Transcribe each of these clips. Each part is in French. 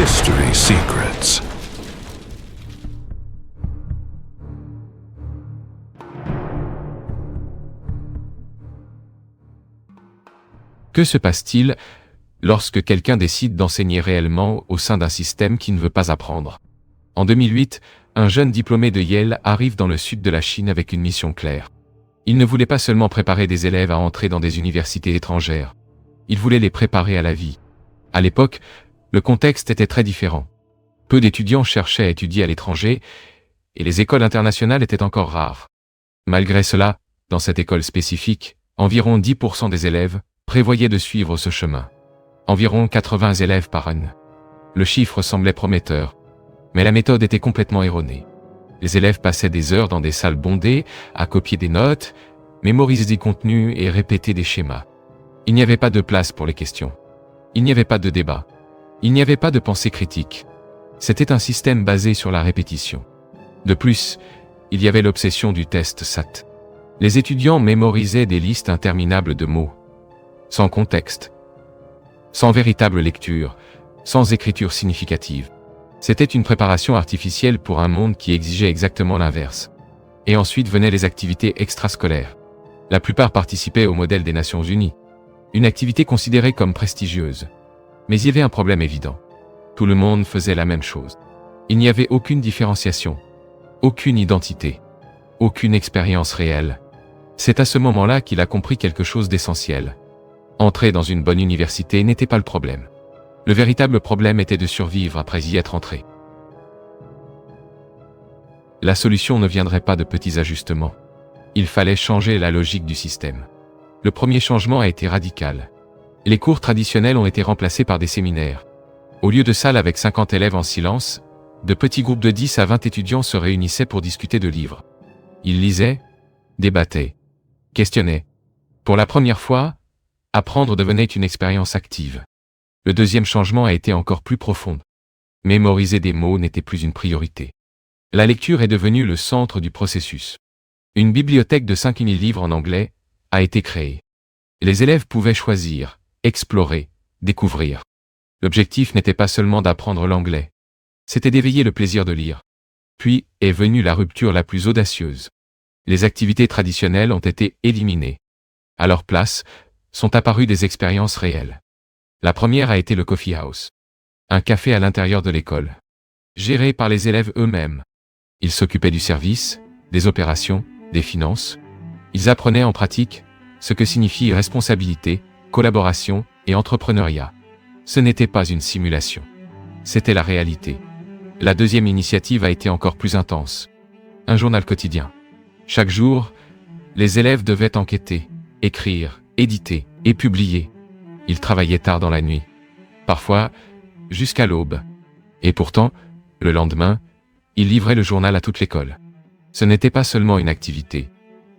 History Secrets. Que se passe-t-il lorsque quelqu'un décide d'enseigner réellement au sein d'un système qui ne veut pas apprendre? En 2008, un jeune diplômé de Yale arrive dans le sud de la Chine avec une mission claire. Il ne voulait pas seulement préparer des élèves à entrer dans des universités étrangères. Il voulait les préparer à la vie. À l'époque, le contexte était très différent. Peu d'étudiants cherchaient à étudier à l'étranger et les écoles internationales étaient encore rares. Malgré cela, dans cette école spécifique, environ 10% des élèves prévoyaient de suivre ce chemin. Environ 80 élèves par an. Le chiffre semblait prometteur, mais la méthode était complètement erronée. Les élèves passaient des heures dans des salles bondées à copier des notes, mémoriser des contenus et répéter des schémas. Il n'y avait pas de place pour les questions. Il n'y avait pas de débat. Il n'y avait pas de pensée critique. C'était un système basé sur la répétition. De plus, il y avait l'obsession du test SAT. Les étudiants mémorisaient des listes interminables de mots, sans contexte, sans véritable lecture, sans écriture significative. C'était une préparation artificielle pour un monde qui exigeait exactement l'inverse. Et ensuite venaient les activités extrascolaires. La plupart participaient au modèle des Nations Unies. Une activité considérée comme prestigieuse. Mais il y avait un problème évident. Tout le monde faisait la même chose. Il n'y avait aucune différenciation, aucune identité, aucune expérience réelle. C'est à ce moment-là qu'il a compris quelque chose d'essentiel. Entrer dans une bonne université n'était pas le problème. Le véritable problème était de survivre après y être entré. La solution ne viendrait pas de petits ajustements. Il fallait changer la logique du système. Le premier changement a été radical. Les cours traditionnels ont été remplacés par des séminaires. Au lieu de salles avec 50 élèves en silence, de petits groupes de 10 à 20 étudiants se réunissaient pour discuter de livres. Ils lisaient, débattaient, questionnaient. Pour la première fois, apprendre devenait une expérience active. Le deuxième changement a été encore plus profond. Mémoriser des mots n'était plus une priorité. La lecture est devenue le centre du processus. Une bibliothèque de 5000 livres en anglais a été créée. Les élèves pouvaient choisir, explorer, découvrir. L'objectif n'était pas seulement d'apprendre l'anglais. C'était d'éveiller le plaisir de lire. Puis est venue la rupture la plus audacieuse. Les activités traditionnelles ont été éliminées. À leur place, sont apparues des expériences réelles. La première a été le Coffee House. Un café à l'intérieur de l'école. Géré par les élèves eux-mêmes. Ils s'occupaient du service, des opérations, des finances. Ils apprenaient en pratique ce que signifie responsabilité, collaboration et entrepreneuriat. Ce n'était pas une simulation. C'était la réalité. La deuxième initiative a été encore plus intense. Un journal quotidien. Chaque jour, les élèves devaient enquêter, écrire, éditer et publier. Ils travaillaient tard dans la nuit. Parfois, jusqu'à l'aube. Et pourtant, le lendemain, ils livraient le journal à toute l'école. Ce n'était pas seulement une activité.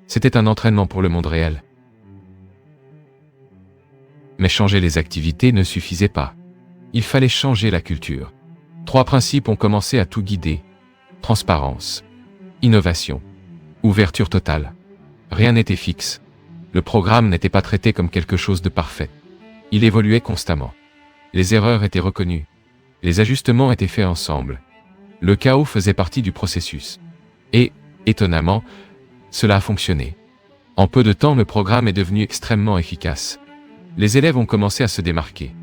C'était un entraînement pour le monde réel. Mais changer les activités ne suffisait pas. Il fallait changer la culture. 3 principes ont commencé à tout guider. Transparence, innovation, ouverture totale. Rien n'était fixe. Le programme n'était pas traité comme quelque chose de parfait. Il évoluait constamment. Les erreurs étaient reconnues. Les ajustements étaient faits ensemble. Le chaos faisait partie du processus. Et, étonnamment, cela a fonctionné. En peu de temps, le programme est devenu extrêmement efficace. Les élèves ont commencé à se démarquer.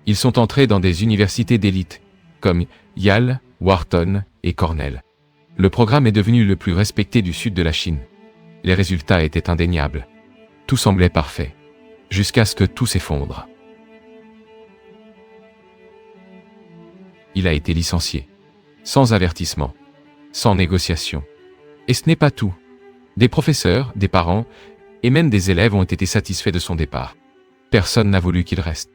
Ils sont entrés dans des universités d'élite, comme Yale, Wharton et Cornell. Le programme est devenu le plus respecté du sud de la Chine. Les résultats étaient indéniables. Tout semblait parfait. Jusqu'à ce que tout s'effondre. Il a été licencié. Sans avertissement. Sans négociation. Et ce n'est pas tout. Des professeurs, des parents, et même des élèves ont été satisfaits de son départ. Personne n'a voulu qu'il reste.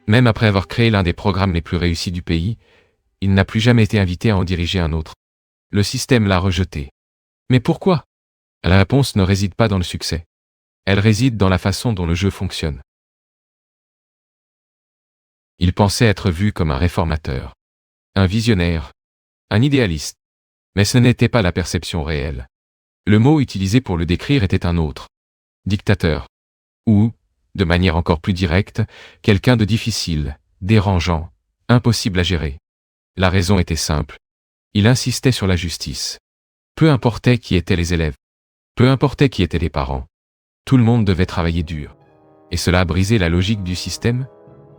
Même après avoir créé l'un des programmes les plus réussis du pays, il n'a plus jamais été invité à en diriger un autre. Le système l'a rejeté. Mais pourquoi? La réponse ne réside pas dans le succès. Elle réside dans la façon dont le jeu fonctionne. Il pensait être vu comme un réformateur, un visionnaire, un idéaliste. Mais ce n'était pas la perception réelle. Le mot utilisé pour le décrire était un autre. Dictateur. Ou, de manière encore plus directe, quelqu'un de difficile, dérangeant, impossible à gérer. La raison était simple. Il insistait sur la justice. Peu importait qui étaient les élèves. Peu importait qui étaient les parents. Tout le monde devait travailler dur. Et cela a brisé la logique du système,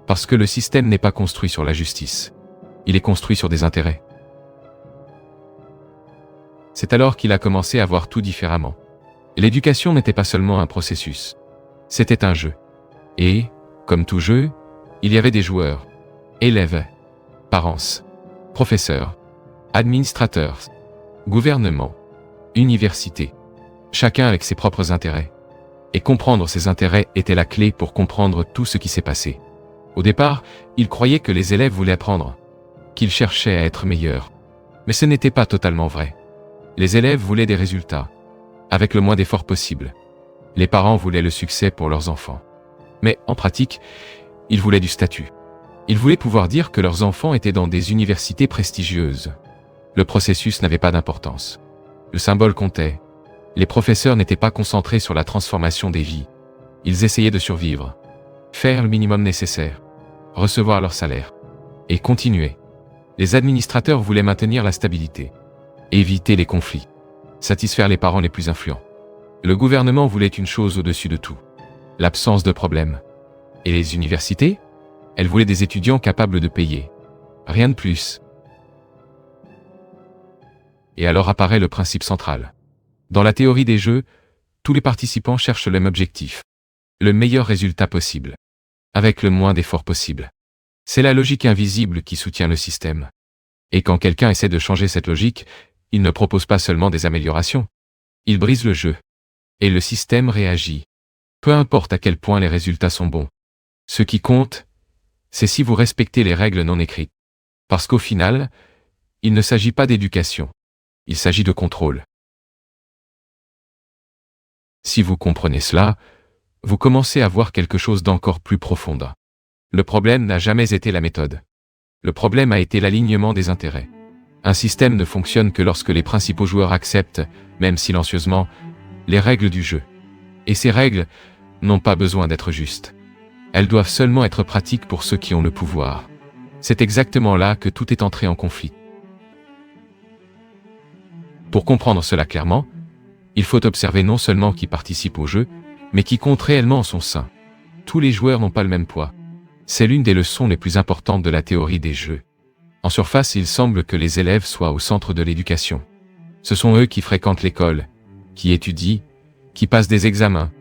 parce que le système n'est pas construit sur la justice. Il est construit sur des intérêts. C'est alors qu'il a commencé à voir tout différemment. L'éducation n'était pas seulement un processus. C'était un jeu. Et, comme tout jeu, il y avait des joueurs, élèves, parents, professeurs, administrateurs, gouvernements, universités, chacun avec ses propres intérêts. Et comprendre ces intérêts était la clé pour comprendre tout ce qui s'est passé. Au départ, il croyait que les élèves voulaient apprendre, qu'ils cherchaient à être meilleurs. Mais ce n'était pas totalement vrai. Les élèves voulaient des résultats, avec le moins d'efforts possible. Les parents voulaient le succès pour leurs enfants. Mais, en pratique, ils voulaient du statut. Ils voulaient pouvoir dire que leurs enfants étaient dans des universités prestigieuses. Le processus n'avait pas d'importance. Le symbole comptait. Les professeurs n'étaient pas concentrés sur la transformation des vies. Ils essayaient de survivre, faire le minimum nécessaire, recevoir leur salaire, et continuer. Les administrateurs voulaient maintenir la stabilité, éviter les conflits, satisfaire les parents les plus influents. Le gouvernement voulait une chose au-dessus de tout, l'absence de problèmes. Et les universités? Elles voulaient des étudiants capables de payer. Rien de plus. Et alors apparaît le principe central. Dans la théorie des jeux, tous les participants cherchent le même objectif. Le meilleur résultat possible. Avec le moins d'efforts possible. C'est la logique invisible qui soutient le système. Et quand quelqu'un essaie de changer cette logique, il ne propose pas seulement des améliorations. Il brise le jeu. Et le système réagit. Peu importe à quel point les résultats sont bons. Ce qui compte, c'est si vous respectez les règles non écrites. Parce qu'au final, il ne s'agit pas d'éducation. Il s'agit de contrôle. Si vous comprenez cela, vous commencez à voir quelque chose d'encore plus profond. Le problème n'a jamais été la méthode. Le problème a été l'alignement des intérêts. Un système ne fonctionne que lorsque les principaux joueurs acceptent, même silencieusement, les règles du jeu. Et ces règles n'ont pas besoin d'être justes. Elles doivent seulement être pratiques pour ceux qui ont le pouvoir. C'est exactement là que tout est entré en conflit. Pour comprendre cela clairement, il faut observer non seulement qui participe au jeu, mais qui compte réellement en son sein. Tous les joueurs n'ont pas le même poids. C'est l'une des leçons les plus importantes de la théorie des jeux. En surface, il semble que les élèves soient au centre de l'éducation. Ce sont eux qui fréquentent l'école, qui étudient, qui passent des examens.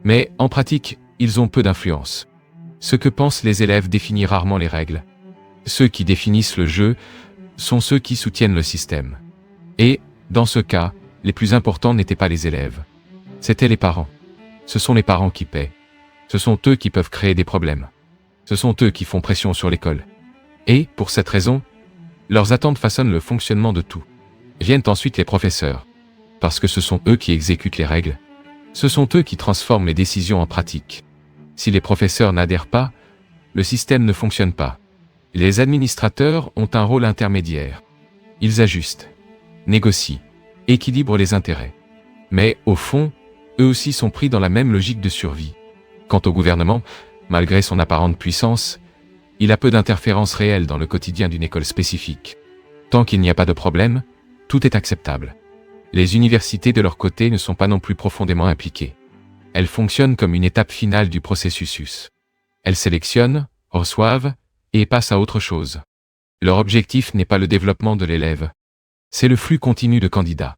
Mais, en pratique, ils ont peu d'influence. Ce que pensent les élèves définit rarement les règles. Ceux qui définissent le jeu sont ceux qui soutiennent le système. Et, dans ce cas, les plus importants n'étaient pas les élèves. C'étaient les parents. Ce sont les parents qui paient. Ce sont eux qui peuvent créer des problèmes. Ce sont eux qui font pression sur l'école. Et, pour cette raison, leurs attentes façonnent le fonctionnement de tout. Viennent ensuite les professeurs. Parce que ce sont eux qui exécutent les règles. Ce sont eux qui transforment les décisions en pratique. Si les professeurs n'adhèrent pas, le système ne fonctionne pas. Les administrateurs ont un rôle intermédiaire. Ils ajustent, négocient, équilibrent les intérêts. Mais, au fond, eux aussi sont pris dans la même logique de survie. Quant au gouvernement, malgré son apparente puissance, il a peu d'interférences réelles dans le quotidien d'une école spécifique. Tant qu'il n'y a pas de problème, tout est acceptable. Les universités de leur côté ne sont pas non plus profondément impliquées. Elles fonctionnent comme une étape finale du processus. Elles sélectionnent, reçoivent, et passent à autre chose. Leur objectif n'est pas le développement de l'élève. C'est le flux continu de candidats.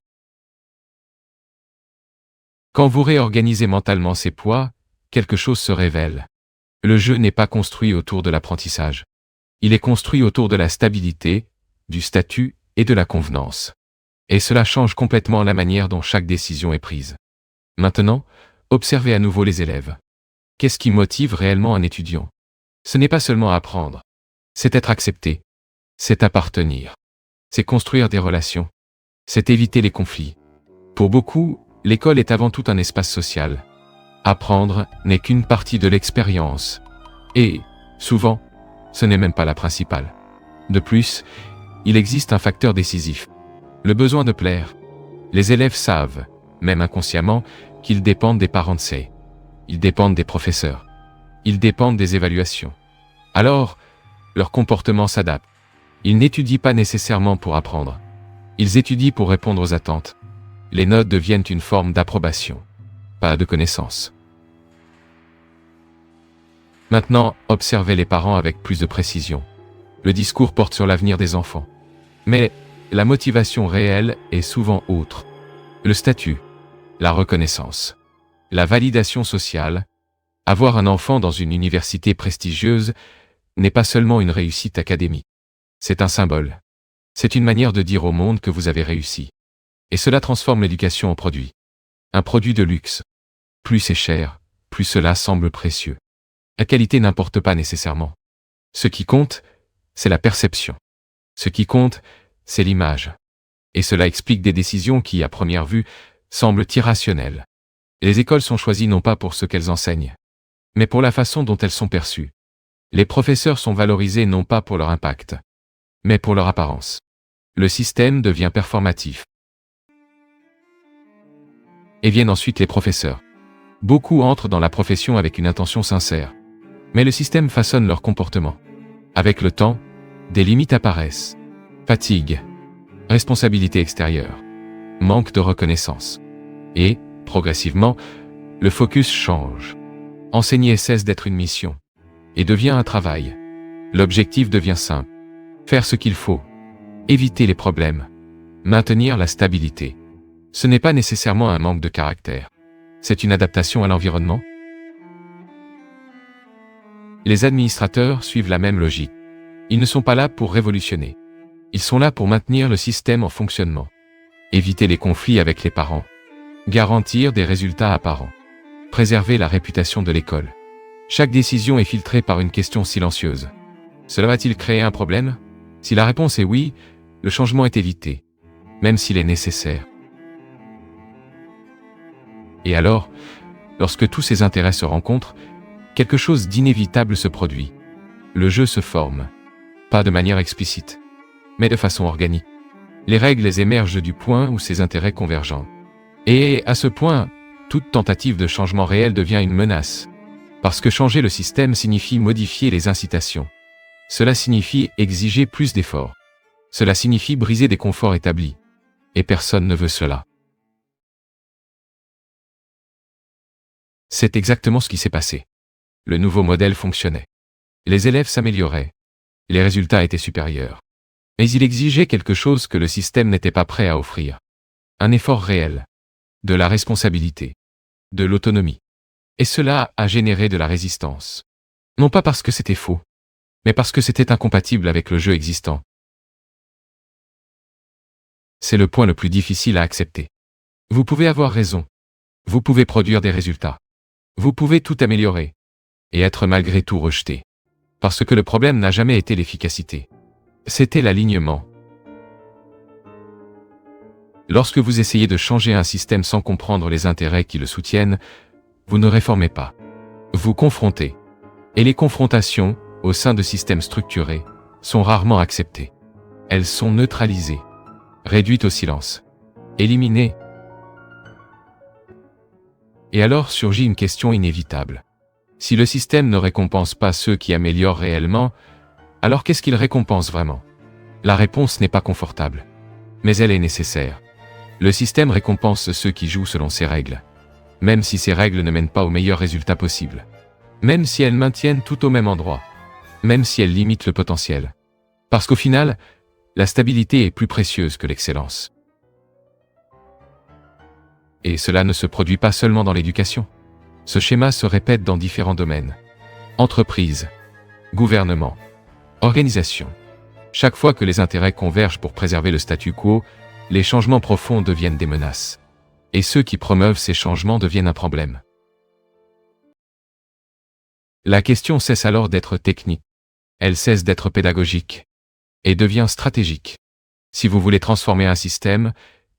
Quand vous réorganisez mentalement ces poids, quelque chose se révèle. Le jeu n'est pas construit autour de l'apprentissage. Il est construit autour de la stabilité, du statut et de la convenance. Et cela change complètement la manière dont chaque décision est prise. Maintenant, observez à nouveau les élèves. Qu'est-ce qui motive réellement un étudiant? Ce n'est pas seulement apprendre. C'est être accepté. C'est appartenir. C'est construire des relations. C'est éviter les conflits. Pour beaucoup, l'école est avant tout un espace social. Apprendre n'est qu'une partie de l'expérience. Et, souvent, ce n'est même pas la principale. De plus, il existe un facteur décisif. Le besoin de plaire. Les élèves savent, même inconsciemment, qu'ils dépendent des parents de ces. Ils dépendent des professeurs. Ils dépendent des évaluations. Alors, leur comportement s'adapte. Ils n'étudient pas nécessairement pour apprendre. Ils étudient pour répondre aux attentes. Les notes deviennent une forme d'approbation, pas de connaissance. Maintenant, observez les parents avec plus de précision. Le discours porte sur l'avenir des enfants. Mais la motivation réelle est souvent autre. Le statut, la reconnaissance, la validation sociale. Avoir un enfant dans une université prestigieuse n'est pas seulement une réussite académique. C'est un symbole. C'est une manière de dire au monde que vous avez réussi. Et cela transforme l'éducation en produit. Un produit de luxe. Plus c'est cher, plus cela semble précieux. La qualité n'importe pas nécessairement. Ce qui compte, c'est la perception. Ce qui compte, c'est l'image. Et cela explique des décisions qui, à première vue, semblent irrationnelles. Les écoles sont choisies non pas pour ce qu'elles enseignent, mais pour la façon dont elles sont perçues. Les professeurs sont valorisés non pas pour leur impact, mais pour leur apparence. Le système devient performatif. Et viennent ensuite les professeurs. Beaucoup entrent dans la profession avec une intention sincère. Mais le système façonne leur comportement. Avec le temps, des limites apparaissent. Fatigue, responsabilité extérieure, manque de reconnaissance. Et, progressivement, le focus change. Enseigner cesse d'être une mission et devient un travail. L'objectif devient simple. Faire ce qu'il faut. Éviter les problèmes. Maintenir la stabilité. Ce n'est pas nécessairement un manque de caractère. C'est une adaptation à l'environnement. Les administrateurs suivent la même logique. Ils ne sont pas là pour révolutionner. Ils sont là pour maintenir le système en fonctionnement. Éviter les conflits avec les parents. Garantir des résultats apparents. Préserver la réputation de l'école. Chaque décision est filtrée par une question silencieuse. Cela va-t-il créer un problème? Si la réponse est oui, le changement est évité, même s'il est nécessaire. Et alors, lorsque tous ces intérêts se rencontrent, quelque chose d'inévitable se produit. Le jeu se forme. Pas de manière explicite, mais de façon organique. Les règles émergent du point où ces intérêts convergent. Et à ce point, toute tentative de changement réel devient une menace. Parce que changer le système signifie modifier les incitations. Cela signifie exiger plus d'efforts. Cela signifie briser des conforts établis. Et personne ne veut cela. C'est exactement ce qui s'est passé. Le nouveau modèle fonctionnait. Les élèves s'amélioraient. Les résultats étaient supérieurs. Mais il exigeait quelque chose que le système n'était pas prêt à offrir. Un effort réel. De la responsabilité. De l'autonomie. Et cela a généré de la résistance. Non pas parce que c'était faux, mais parce que c'était incompatible avec le jeu existant. C'est le point le plus difficile à accepter. Vous pouvez avoir raison. Vous pouvez produire des résultats. Vous pouvez tout améliorer. Et être malgré tout rejeté. Parce que le problème n'a jamais été l'efficacité. C'était l'alignement. Lorsque vous essayez de changer un système sans comprendre les intérêts qui le soutiennent, vous ne réformez pas. Vous confrontez. Et les confrontations, au sein de systèmes structurés, sont rarement acceptées. Elles sont neutralisées. Réduites au silence. Éliminées. Et alors surgit une question inévitable. Si le système ne récompense pas ceux qui améliorent réellement, alors qu'est-ce qu'il récompense vraiment? La réponse n'est pas confortable. Mais elle est nécessaire. Le système récompense ceux qui jouent selon ses règles. Même si ces règles ne mènent pas au meilleur résultat possible. Même si elles maintiennent tout au même endroit. Même si elles limitent le potentiel. Parce qu'au final, la stabilité est plus précieuse que l'excellence. Et cela ne se produit pas seulement dans l'éducation. Ce schéma se répète dans différents domaines. Entreprise, gouvernement, organisation. Chaque fois que les intérêts convergent pour préserver le statu quo, les changements profonds deviennent des menaces. Et ceux qui promeuvent ces changements deviennent un problème. La question cesse alors d'être technique. Elle cesse d'être pédagogique. Et devient stratégique. Si vous voulez transformer un système,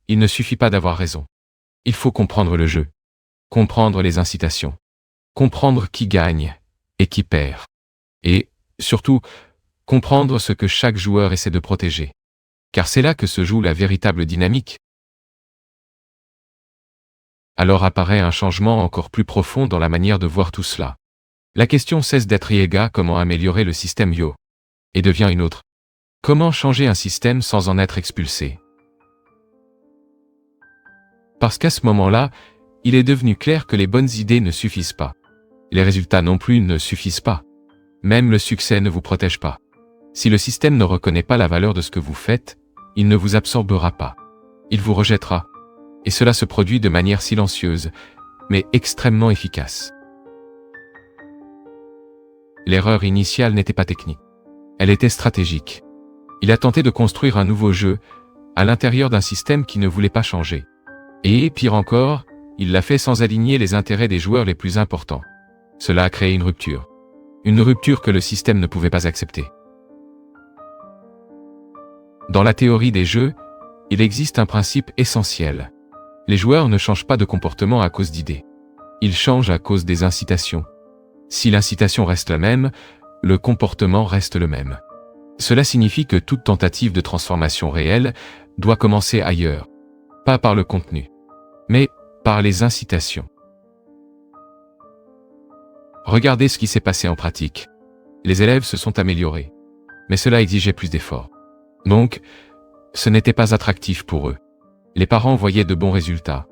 il ne suffit pas d'avoir raison. Il faut comprendre le jeu. Comprendre les incitations. Comprendre qui gagne et qui perd. Et, surtout, comprendre ce que chaque joueur essaie de protéger. Car c'est là que se joue la véritable dynamique. Alors apparaît un changement encore plus profond dans la manière de voir tout cela. La question cesse d'être Iega comment améliorer le système Yo, et devient une autre. Comment changer un système sans en être expulsé? Parce qu'à ce moment-là, il est devenu clair que les bonnes idées ne suffisent pas. Les résultats non plus ne suffisent pas. Même le succès ne vous protège pas. Si le système ne reconnaît pas la valeur de ce que vous faites, il ne vous absorbera pas. Il vous rejettera. Et cela se produit de manière silencieuse, mais extrêmement efficace. L'erreur initiale n'était pas technique. Elle était stratégique. Il a tenté de construire un nouveau jeu, à l'intérieur d'un système qui ne voulait pas changer. Et, pire encore, il l'a fait sans aligner les intérêts des joueurs les plus importants. Cela a créé une rupture. Une rupture que le système ne pouvait pas accepter. Dans la théorie des jeux, il existe un principe essentiel. Les joueurs ne changent pas de comportement à cause d'idées. Ils changent à cause des incitations. Si l'incitation reste la même, le comportement reste le même. Cela signifie que toute tentative de transformation réelle doit commencer ailleurs. Pas par le contenu, mais par les incitations. Regardez ce qui s'est passé en pratique. Les élèves se sont améliorés, mais cela exigeait plus d'efforts. Donc, ce n'était pas attractif pour eux. Les parents voyaient de bons résultats,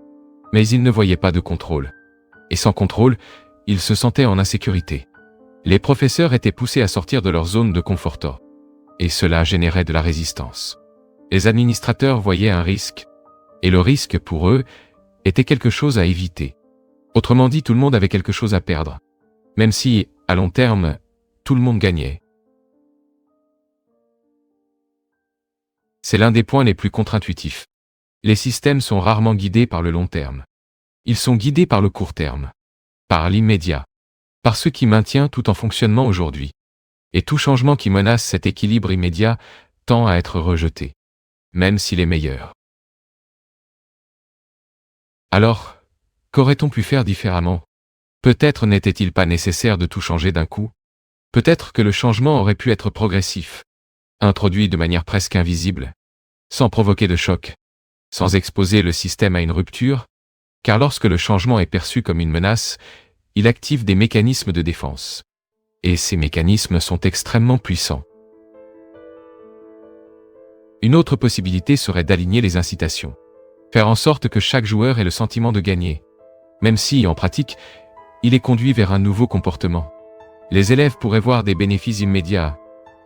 mais ils ne voyaient pas de contrôle. Et sans contrôle, ils se sentaient en insécurité. Les professeurs étaient poussés à sortir de leur zone de confort. Et cela générait de la résistance. Les administrateurs voyaient un risque. Et le risque, pour eux, était quelque chose à éviter. Autrement dit, tout le monde avait quelque chose à perdre. Même si, à long terme, tout le monde gagnait. C'est l'un des points les plus contre-intuitifs. Les systèmes sont rarement guidés par le long terme. Ils sont guidés par le court terme. Par l'immédiat. Par ce qui maintient tout en fonctionnement aujourd'hui. Et tout changement qui menace cet équilibre immédiat tend à être rejeté. Même s'il est meilleur. Alors, qu'aurait-on pu faire différemment? Peut-être n'était-il pas nécessaire de tout changer d'un coup. Peut-être que le changement aurait pu être progressif. Introduit de manière presque invisible. Sans provoquer de choc. Sans exposer le système à une rupture. Car lorsque le changement est perçu comme une menace, il active des mécanismes de défense. Et ces mécanismes sont extrêmement puissants. Une autre possibilité serait d'aligner les incitations. Faire en sorte que chaque joueur ait le sentiment de gagner. Même si, en pratique, il est conduit vers un nouveau comportement. Les élèves pourraient voir des bénéfices immédiats.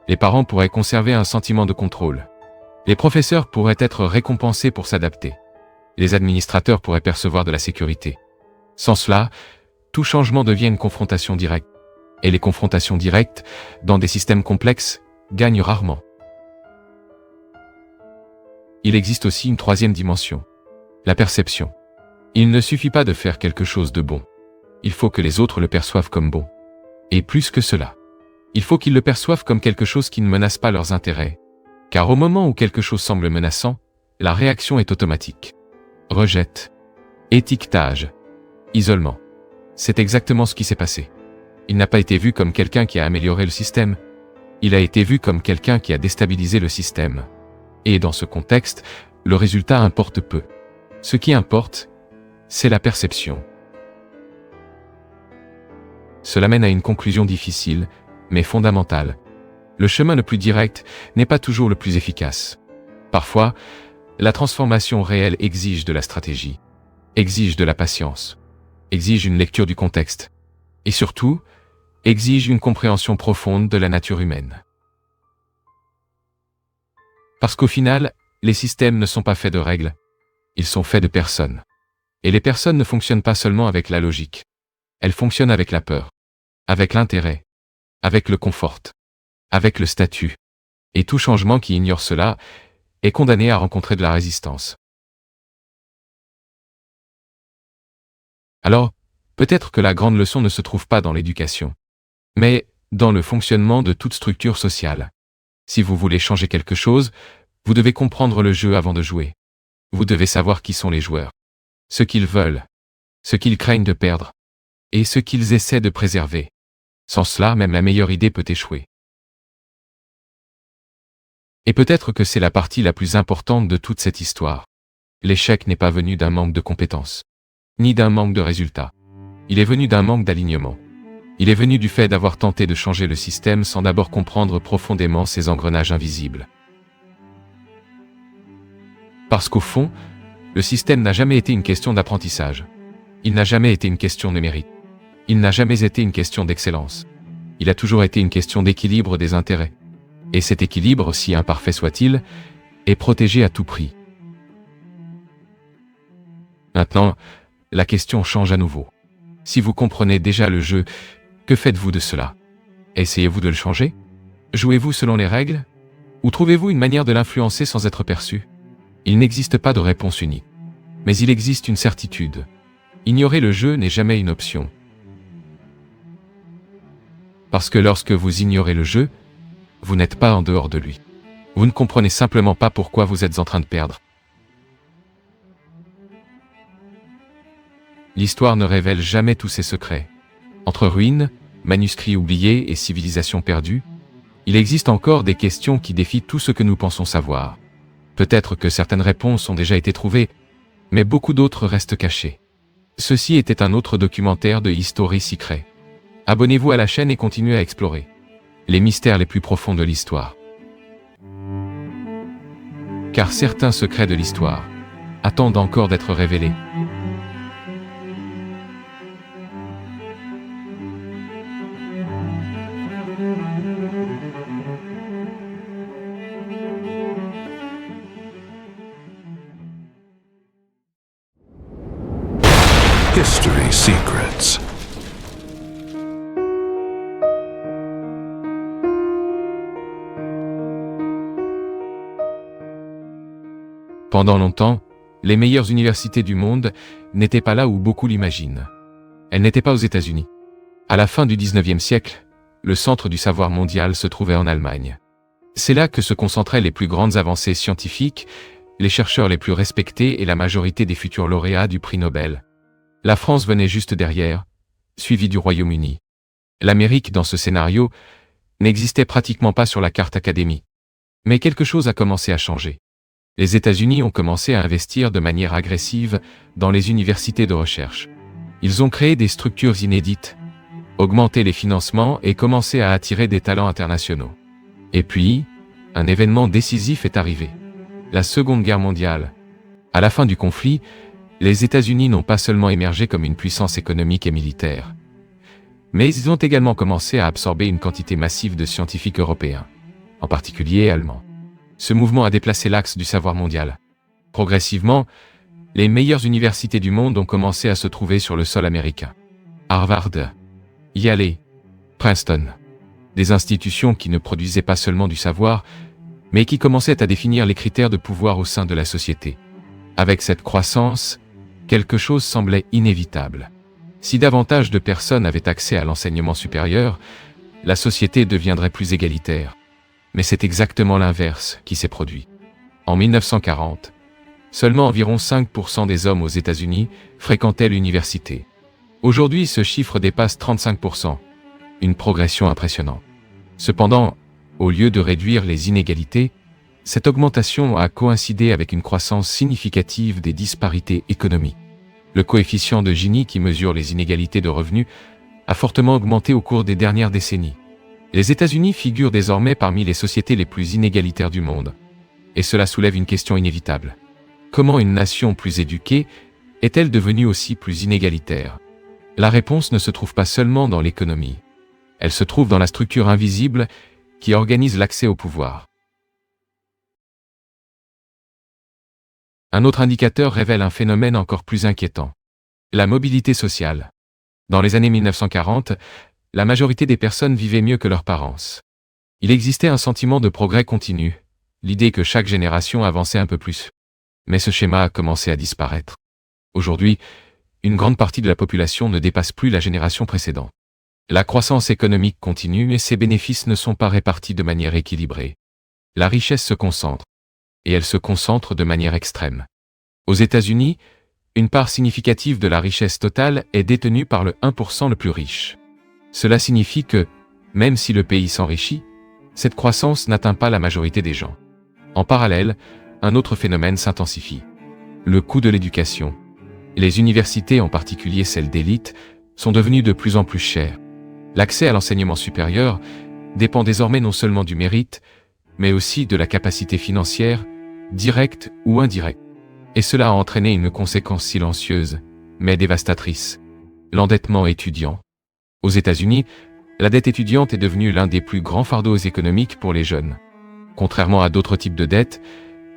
Les parents pourraient conserver un sentiment de contrôle. Les professeurs pourraient être récompensés pour s'adapter. Les administrateurs pourraient percevoir de la sécurité. Sans cela, tout changement devient une confrontation directe. Et les confrontations directes, dans des systèmes complexes, gagnent rarement. Il existe aussi une troisième dimension. La perception. Il ne suffit pas de faire quelque chose de bon. Il faut que les autres le perçoivent comme bon. Et plus que cela. Il faut qu'ils le perçoivent comme quelque chose qui ne menace pas leurs intérêts. Car au moment où quelque chose semble menaçant, la réaction est automatique. Rejette. Étiquetage. Isolement. C'est exactement ce qui s'est passé. Il n'a pas été vu comme quelqu'un qui a amélioré le système. Il a été vu comme quelqu'un qui a déstabilisé le système. Et dans ce contexte, le résultat importe peu. Ce qui importe, c'est la perception. Cela mène à une conclusion difficile, mais fondamentale. Le chemin le plus direct n'est pas toujours le plus efficace. Parfois, la transformation réelle exige de la stratégie, exige de la patience, exige une lecture du contexte, et surtout, exige une compréhension profonde de la nature humaine. Parce qu'au final, les systèmes ne sont pas faits de règles, ils sont faits de personnes. Et les personnes ne fonctionnent pas seulement avec la logique. Elles fonctionnent avec la peur, avec l'intérêt, avec le confort, avec le statut. Et tout changement qui ignore cela est condamné à rencontrer de la résistance. Alors, peut-être que la grande leçon ne se trouve pas dans l'éducation, mais dans le fonctionnement de toute structure sociale. Si vous voulez changer quelque chose, vous devez comprendre le jeu avant de jouer. Vous devez savoir qui sont les joueurs, ce qu'ils veulent, ce qu'ils craignent de perdre, et ce qu'ils essaient de préserver. Sans cela, même la meilleure idée peut échouer. Et peut-être que c'est la partie la plus importante de toute cette histoire. L'échec n'est pas venu d'un manque de compétences, ni d'un manque de résultats. Il est venu d'un manque d'alignement. Il est venu du fait d'avoir tenté de changer le système sans d'abord comprendre profondément ses engrenages invisibles. Parce qu'au fond, le système n'a jamais été une question d'apprentissage. Il n'a jamais été une question de mérite. Il n'a jamais été une question d'excellence. Il a toujours été une question d'équilibre des intérêts. Et cet équilibre, si imparfait soit-il, est protégé à tout prix. Maintenant, la question change à nouveau. Si vous comprenez déjà le jeu, que faites-vous de cela? Essayez-vous de le changer? Jouez-vous selon les règles? Ou trouvez-vous une manière de l'influencer sans être perçu? Il n'existe pas de réponse unique. Mais il existe une certitude. Ignorer le jeu n'est jamais une option. Parce que lorsque vous ignorez le jeu, vous n'êtes pas en dehors de lui. Vous ne comprenez simplement pas pourquoi vous êtes en train de perdre. L'histoire ne révèle jamais tous ses secrets. Entre ruines, manuscrits oubliés et civilisations perdues, il existe encore des questions qui défient tout ce que nous pensons savoir. Peut-être que certaines réponses ont déjà été trouvées, mais beaucoup d'autres restent cachées. Ceci était un autre documentaire de History Secret. Abonnez-vous à la chaîne et continuez à explorer les mystères les plus profonds de l'histoire. Car certains secrets de l'histoire attendent encore d'être révélés. History Secrets. Pendant longtemps, les meilleures universités du monde n'étaient pas là où beaucoup l'imaginent. Elles n'étaient pas aux États-Unis. À la fin du 19e siècle, le centre du savoir mondial se trouvait en Allemagne. C'est là que se concentraient les plus grandes avancées scientifiques, les chercheurs les plus respectés et la majorité des futurs lauréats du prix Nobel. La France venait juste derrière, suivie du Royaume-Uni. L'Amérique, dans ce scénario, n'existait pratiquement pas sur la carte académique. Mais quelque chose a commencé à changer. Les États-Unis ont commencé à investir de manière agressive dans les universités de recherche. Ils ont créé des structures inédites, augmenté les financements et commencé à attirer des talents internationaux. Et puis, un événement décisif est arrivé. La Seconde Guerre mondiale. À la fin du conflit, les États-Unis n'ont pas seulement émergé comme une puissance économique et militaire, mais ils ont également commencé à absorber une quantité massive de scientifiques européens, en particulier allemands. Ce mouvement a déplacé l'axe du savoir mondial. Progressivement, les meilleures universités du monde ont commencé à se trouver sur le sol américain. Harvard, Yale, Princeton. Des institutions qui ne produisaient pas seulement du savoir, mais qui commençaient à définir les critères de pouvoir au sein de la société. Avec cette croissance, quelque chose semblait inévitable. Si davantage de personnes avaient accès à l'enseignement supérieur, la société deviendrait plus égalitaire. Mais c'est exactement l'inverse qui s'est produit. En 1940, seulement environ 5% des hommes aux États-Unis fréquentaient l'université. Aujourd'hui, ce chiffre dépasse 35%, une progression impressionnante. Cependant, au lieu de réduire les inégalités, cette augmentation a coïncidé avec une croissance significative des disparités économiques. Le coefficient de Gini qui mesure les inégalités de revenus a fortement augmenté au cours des dernières décennies. Les États-Unis figurent désormais parmi les sociétés les plus inégalitaires du monde. Et cela soulève une question inévitable. Comment une nation plus éduquée est-elle devenue aussi plus inégalitaire? La réponse ne se trouve pas seulement dans l'économie. Elle se trouve dans la structure invisible qui organise l'accès au pouvoir. Un autre indicateur révèle un phénomène encore plus inquiétant. La mobilité sociale. Dans les années 1940, la majorité des personnes vivaient mieux que leurs parents. Il existait un sentiment de progrès continu, l'idée que chaque génération avançait un peu plus. Mais ce schéma a commencé à disparaître. Aujourd'hui, une grande partie de la population ne dépasse plus la génération précédente. La croissance économique continue et ses bénéfices ne sont pas répartis de manière équilibrée. La richesse se concentre. Et elle se concentre de manière extrême. Aux États-Unis, une part significative de la richesse totale est détenue par le 1% le plus riche. Cela signifie que, même si le pays s'enrichit, cette croissance n'atteint pas la majorité des gens. En parallèle, un autre phénomène s'intensifie. Le coût de l'éducation. Les universités, en particulier celles d'élite, sont devenues de plus en plus chères. L'accès à l'enseignement supérieur dépend désormais non seulement du mérite, mais aussi de la capacité financière, directe ou indirecte. Et cela a entraîné une conséquence silencieuse, mais dévastatrice. L'endettement étudiant. Aux États-Unis, la dette étudiante est devenue l'un des plus grands fardeaux économiques pour les jeunes. Contrairement à d'autres types de dettes,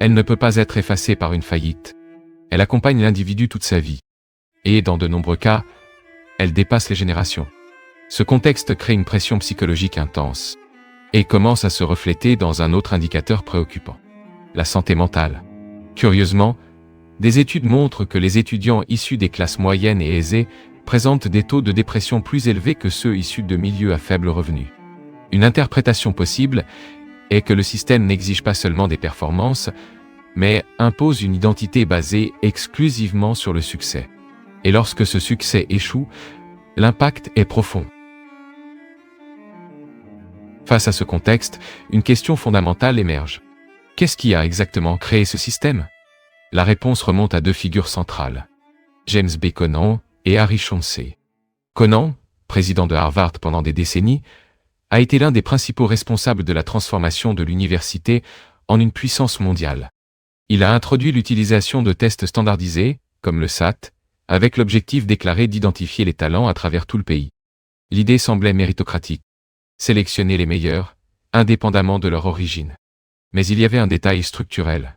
elle ne peut pas être effacée par une faillite. Elle accompagne l'individu toute sa vie. Et, dans de nombreux cas, elle dépasse les générations. Ce contexte crée une pression psychologique intense et commence à se refléter dans un autre indicateur préoccupant. La santé mentale. Curieusement, des études montrent que les étudiants issus des classes moyennes et aisées présentent des taux de dépression plus élevés que ceux issus de milieux à faible revenu. Une interprétation possible est que le système n'exige pas seulement des performances, mais impose une identité basée exclusivement sur le succès. Et lorsque ce succès échoue, l'impact est profond. Face à ce contexte, une question fondamentale émerge. Qu'est-ce qui a exactement créé ce système? La réponse remonte à deux figures centrales. James B. Conant et Harry Chauncey. Conant, président de Harvard pendant des décennies, a été l'un des principaux responsables de la transformation de l'université en une puissance mondiale. Il a introduit l'utilisation de tests standardisés, comme le SAT, avec l'objectif déclaré d'identifier les talents à travers tout le pays. L'idée semblait méritocratique. Sélectionner les meilleurs, indépendamment de leur origine. Mais il y avait un détail structurel.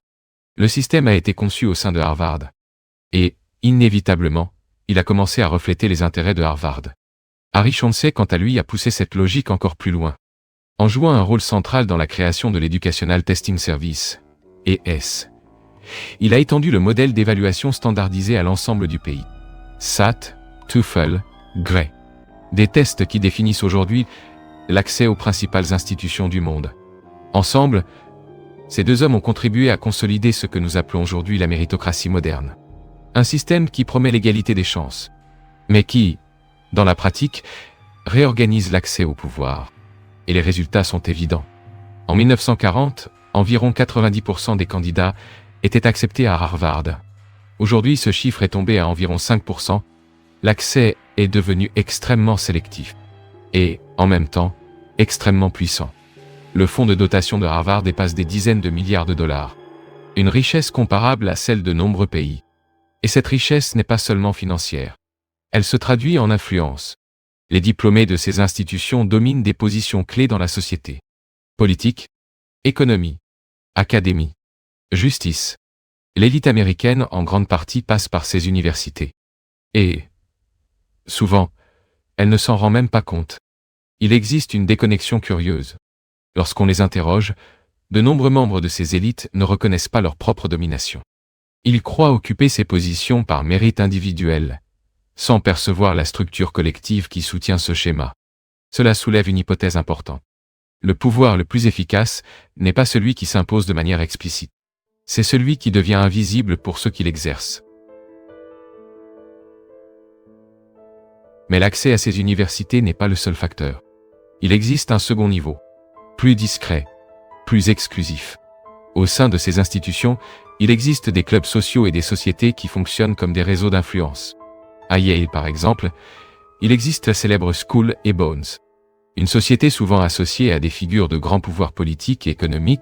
Le système a été conçu au sein de Harvard. Et, inévitablement, il a commencé à refléter les intérêts de Harvard. Harry Chauncey, quant à lui, a poussé cette logique encore plus loin. En jouant un rôle central dans la création de l'Educational Testing Service, ES, il a étendu le modèle d'évaluation standardisé à l'ensemble du pays. SAT, TOEFL, GRE. Des tests qui définissent aujourd'hui l'accès aux principales institutions du monde. Ensemble, ces deux hommes ont contribué à consolider ce que nous appelons aujourd'hui la méritocratie moderne. Un système qui promet l'égalité des chances, mais qui, dans la pratique, réorganise l'accès au pouvoir. Et les résultats sont évidents. En 1940, environ 90% des candidats étaient acceptés à Harvard. Aujourd'hui, ce chiffre est tombé à environ 5%. L'accès est devenu extrêmement sélectif. Et, en même temps, extrêmement puissant. Le fonds de dotation de Harvard dépasse des dizaines de milliards de dollars. Une richesse comparable à celle de nombreux pays. Et cette richesse n'est pas seulement financière. Elle se traduit en influence. Les diplômés de ces institutions dominent des positions clés dans la société. Politique, économie, académie, justice. L'élite américaine en grande partie passe par ces universités. Et, souvent, elle ne s'en rend même pas compte. Il existe une déconnexion curieuse. Lorsqu'on les interroge, de nombreux membres de ces élites ne reconnaissent pas leur propre domination. Ils croient occuper ces positions par mérite individuel, sans percevoir la structure collective qui soutient ce schéma. Cela soulève une hypothèse importante. Le pouvoir le plus efficace n'est pas celui qui s'impose de manière explicite. C'est celui qui devient invisible pour ceux qui l'exercent. Mais l'accès à ces universités n'est pas le seul facteur. Il existe un second niveau, plus discret, plus exclusif. Au sein de ces institutions, il existe des clubs sociaux et des sociétés qui fonctionnent comme des réseaux d'influence. À Yale, par exemple, il existe la célèbre Skull and Bones, une société souvent associée à des figures de grands pouvoirs politiques et économiques.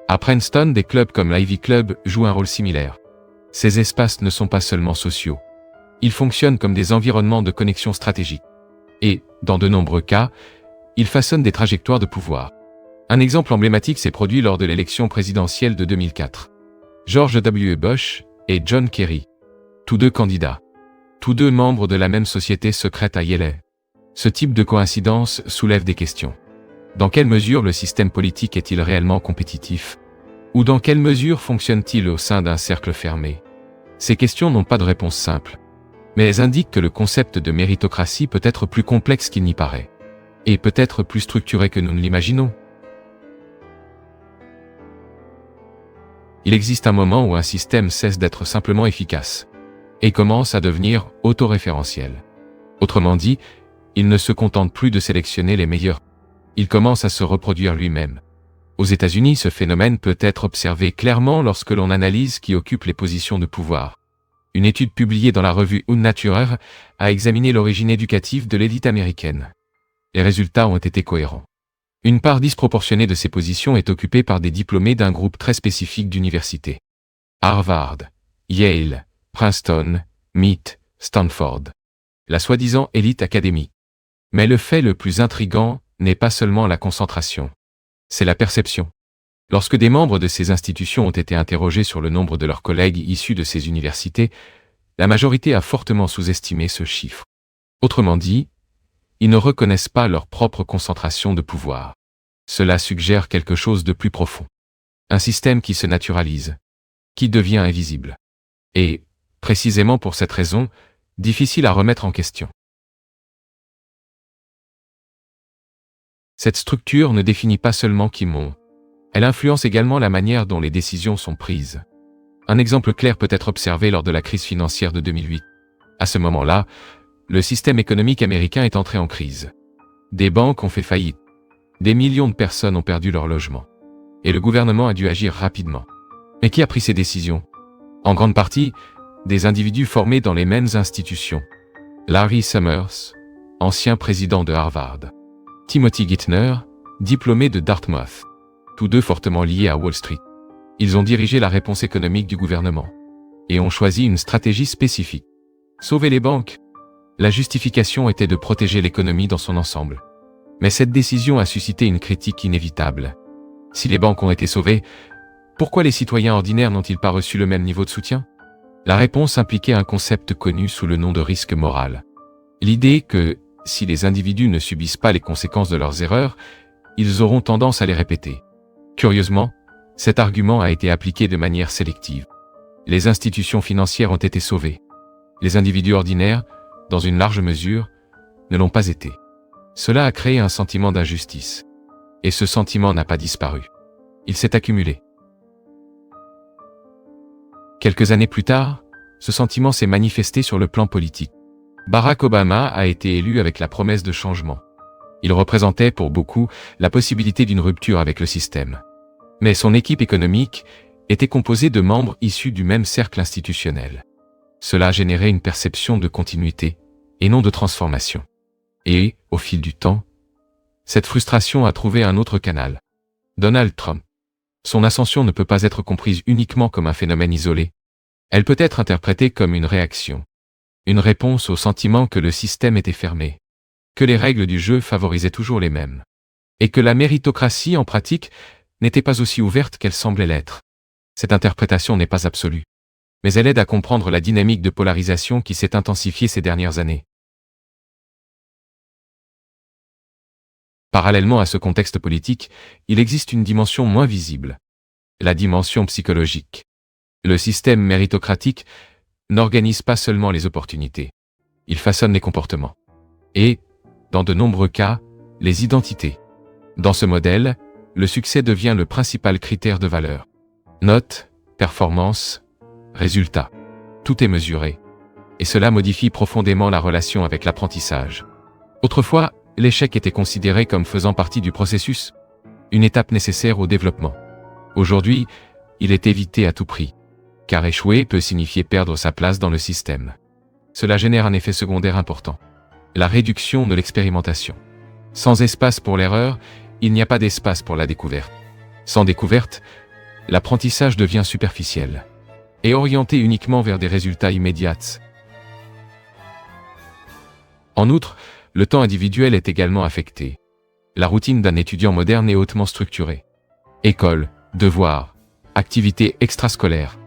À Princeton, des clubs comme l'Ivy Club jouent un rôle similaire. Ces espaces ne sont pas seulement sociaux. Ils fonctionnent comme des environnements de connexion stratégique. Et, dans de nombreux cas, ils façonnent des trajectoires de pouvoir. Un exemple emblématique s'est produit lors de l'élection présidentielle de 2004. George W. Bush et John Kerry. Tous deux candidats. Tous deux membres de la même société secrète à Yale. Ce type de coïncidence soulève des questions. Dans quelle mesure le système politique est-il réellement compétitif? Ou dans quelle mesure fonctionne-t-il au sein d'un cercle fermé? Ces questions n'ont pas de réponse simple. Mais elles indiquent que le concept de méritocratie peut être plus complexe qu'il n'y paraît. Et peut-être plus structuré que nous ne l'imaginons. Il existe un moment où un système cesse d'être simplement efficace et commence à devenir autoréférentiel. Autrement dit, il ne se contente plus de sélectionner les meilleurs. Il commence à se reproduire lui-même. Aux États-Unis, ce phénomène peut être observé clairement lorsque l'on analyse qui occupe les positions de pouvoir. Une étude publiée dans la revue Unnaturer a examiné l'origine éducative de l'élite américaine. Les résultats ont été cohérents. Une part disproportionnée de ces positions est occupée par des diplômés d'un groupe très spécifique d'universités. Harvard, Yale, Princeton, MIT, Stanford. La soi-disant élite académique. Mais le fait le plus intrigant n'est pas seulement la concentration. C'est la perception. Lorsque des membres de ces institutions ont été interrogés sur le nombre de leurs collègues issus de ces universités, la majorité a fortement sous-estimé ce chiffre. Autrement dit, ils ne reconnaissent pas leur propre concentration de pouvoir. Cela suggère quelque chose de plus profond. Un système qui se naturalise, qui devient invisible. Et, précisément pour cette raison, difficile à remettre en question. Cette structure ne définit pas seulement qui monte. Elle influence également la manière dont les décisions sont prises. Un exemple clair peut être observé lors de la crise financière de 2008. À ce moment-là, le système économique américain est entré en crise. Des banques ont fait faillite. Des millions de personnes ont perdu leur logement. Et le gouvernement a dû agir rapidement. Mais qui a pris ces décisions? En grande partie, des individus formés dans les mêmes institutions. Larry Summers, ancien président de Harvard. Timothy Geithner, diplômé de Dartmouth. Tous deux fortement liés à Wall Street. Ils ont dirigé la réponse économique du gouvernement. Et ont choisi une stratégie spécifique. Sauver les banques. La justification était de protéger l'économie dans son ensemble. Mais cette décision a suscité une critique inévitable. Si les banques ont été sauvées, pourquoi les citoyens ordinaires n'ont-ils pas reçu le même niveau de soutien? La réponse impliquait un concept connu sous le nom de risque moral. L'idée que, si les individus ne subissent pas les conséquences de leurs erreurs, ils auront tendance à les répéter. Curieusement, cet argument a été appliqué de manière sélective. Les institutions financières ont été sauvées. Les individus ordinaires, dans une large mesure, ne l'ont pas été. Cela a créé un sentiment d'injustice. Et ce sentiment n'a pas disparu. Il s'est accumulé. Quelques années plus tard, ce sentiment s'est manifesté sur le plan politique. Barack Obama a été élu avec la promesse de changement. Il représentait pour beaucoup la possibilité d'une rupture avec le système. Mais son équipe économique était composée de membres issus du même cercle institutionnel. Cela générait une perception de continuité et non de transformation. Et, au fil du temps, cette frustration a trouvé un autre canal. Donald Trump. Son ascension ne peut pas être comprise uniquement comme un phénomène isolé. Elle peut être interprétée comme une réaction. Une réponse au sentiment que le système était fermé. Que les règles du jeu favorisaient toujours les mêmes. Et que la méritocratie, en pratique, n'était pas aussi ouverte qu'elle semblait l'être. Cette interprétation n'est pas absolue. Mais elle aide à comprendre la dynamique de polarisation qui s'est intensifiée ces dernières années. Parallèlement à ce contexte politique, il existe une dimension moins visible. La dimension psychologique. Le système méritocratique n'organise pas seulement les opportunités. Il façonne les comportements. Et, dans de nombreux cas, les identités. Dans ce modèle, le succès devient le principal critère de valeur. Notes, performances, résultats. Tout est mesuré. Et cela modifie profondément la relation avec l'apprentissage. Autrefois, l'échec était considéré comme faisant partie du processus, une étape nécessaire au développement. Aujourd'hui, il est évité à tout prix, car échouer peut signifier perdre sa place dans le système. Cela génère un effet secondaire important. La réduction de l'expérimentation. Sans espace pour l'erreur, il n'y a pas d'espace pour la découverte. Sans découverte, l'apprentissage devient superficiel et orienté uniquement vers des résultats immédiats. En outre, le temps individuel est également affecté. La routine d'un étudiant moderne est hautement structurée. École, devoirs, activités extrascolaires.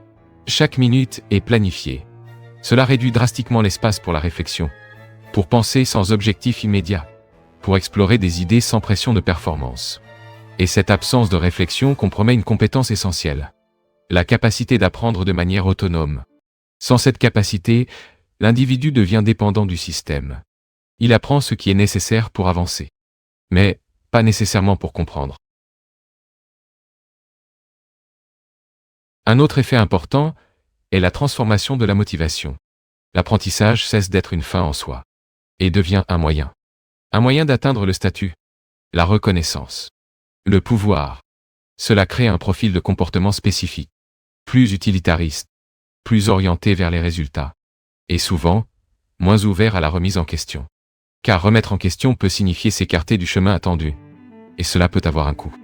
Chaque minute est planifiée. Cela réduit drastiquement l'espace pour la réflexion, pour penser sans objectif immédiat, pour explorer des idées sans pression de performance. Et cette absence de réflexion compromet une compétence essentielle. La capacité d'apprendre de manière autonome. Sans cette capacité, l'individu devient dépendant du système. Il apprend ce qui est nécessaire pour avancer. Mais, pas nécessairement pour comprendre. Un autre effet important est la transformation de la motivation. L'apprentissage cesse d'être une fin en soi et devient un moyen. Un moyen d'atteindre le statut, la reconnaissance, le pouvoir. Cela crée un profil de comportement spécifique, plus utilitariste, plus orienté vers les résultats, et souvent, moins ouvert à la remise en question. Car remettre en question peut signifier s'écarter du chemin attendu, et cela peut avoir un coût.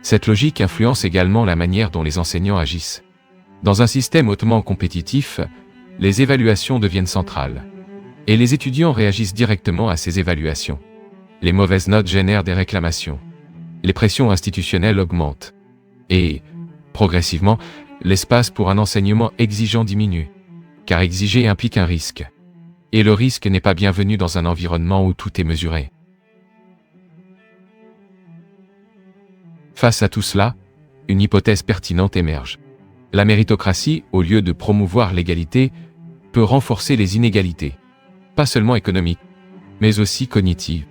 Cette logique influence également la manière dont les enseignants agissent. Dans un système hautement compétitif, les évaluations deviennent centrales. Et les étudiants réagissent directement à ces évaluations. Les mauvaises notes génèrent des réclamations. Les pressions institutionnelles augmentent. Et, progressivement, l'espace pour un enseignement exigeant diminue. Car exiger implique un risque. Et le risque n'est pas bienvenu dans un environnement où tout est mesuré. Face à tout cela, une hypothèse pertinente émerge. La méritocratie, au lieu de promouvoir l'égalité, peut renforcer les inégalités. Pas seulement économiques, mais aussi cognitives.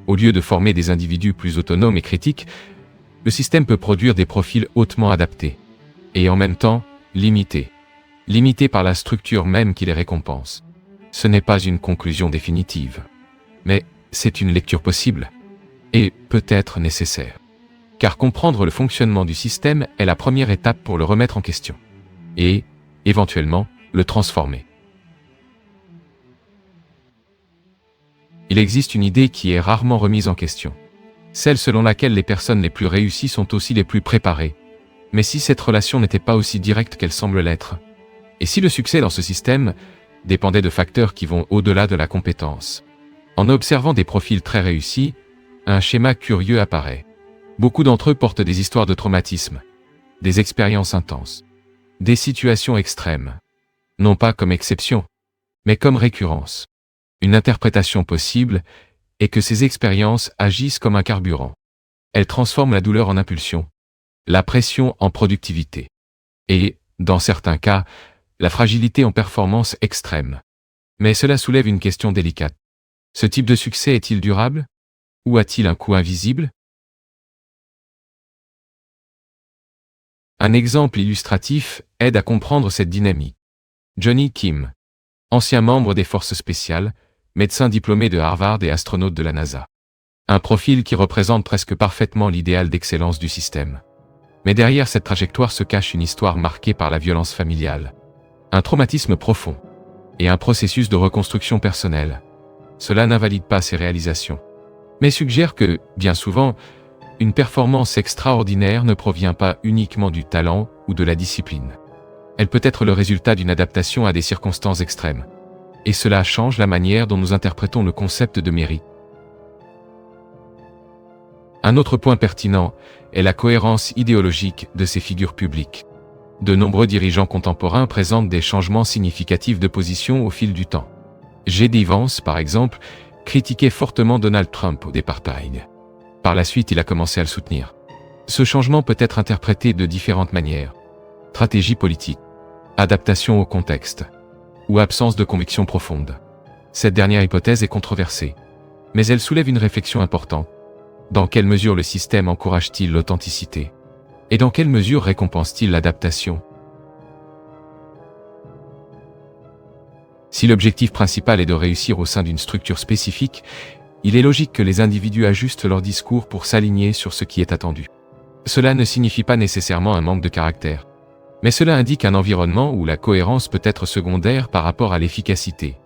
Au lieu de former des individus plus autonomes et critiques, le système peut produire des profils hautement adaptés. Et en même temps, limités. Limités par la structure même qui les récompense. Ce n'est pas une conclusion définitive. Mais c'est une lecture possible. Et peut-être nécessaire. Car comprendre le fonctionnement du système est la première étape pour le remettre en question. Et, éventuellement, le transformer. Il existe une idée qui est rarement remise en question. Celle selon laquelle les personnes les plus réussies sont aussi les plus préparées. Mais si cette relation n'était pas aussi directe qu'elle semble l'être, et si le succès dans ce système dépendait de facteurs qui vont au-delà de la compétence. En observant des profils très réussis, un schéma curieux apparaît. Beaucoup d'entre eux portent des histoires de traumatisme, des expériences intenses, des situations extrêmes. Non pas comme exception, mais comme récurrence. Une interprétation possible est que ces expériences agissent comme un carburant. Elles transforment la douleur en impulsion, la pression en productivité. Et, dans certains cas, la fragilité en performance extrême. Mais cela soulève une question délicate. Ce type de succès est-il durable? Ou a-t-il un coût invisible? Un exemple illustratif aide à comprendre cette dynamique. Johnny Kim, ancien membre des forces spéciales, médecin diplômé de Harvard et astronaute de la NASA. Un profil qui représente presque parfaitement l'idéal d'excellence du système. Mais derrière cette trajectoire se cache une histoire marquée par la violence familiale. Un traumatisme profond. Et un processus de reconstruction personnelle. Cela n'invalide pas ses réalisations. Mais suggère que, bien souvent, une performance extraordinaire ne provient pas uniquement du talent ou de la discipline. Elle peut être le résultat d'une adaptation à des circonstances extrêmes. Et cela change la manière dont nous interprétons le concept de mérite. Un autre point pertinent est la cohérence idéologique de ces figures publiques. De nombreux dirigeants contemporains présentent des changements significatifs de position au fil du temps. J.D. Vance, par exemple, critiquait fortement Donald Trump au départ. Par la suite, il a commencé à le soutenir. Ce changement peut être interprété de différentes manières. Stratégie politique, adaptation au contexte, ou absence de conviction profonde. Cette dernière hypothèse est controversée, mais elle soulève une réflexion importante. Dans quelle mesure le système encourage-t-il l'authenticité? Et dans quelle mesure récompense-t-il l'adaptation? Si l'objectif principal est de réussir au sein d'une structure spécifique, il est logique que les individus ajustent leur discours pour s'aligner sur ce qui est attendu. Cela ne signifie pas nécessairement un manque de caractère. Mais cela indique un environnement où la cohérence peut être secondaire par rapport à l'efficacité.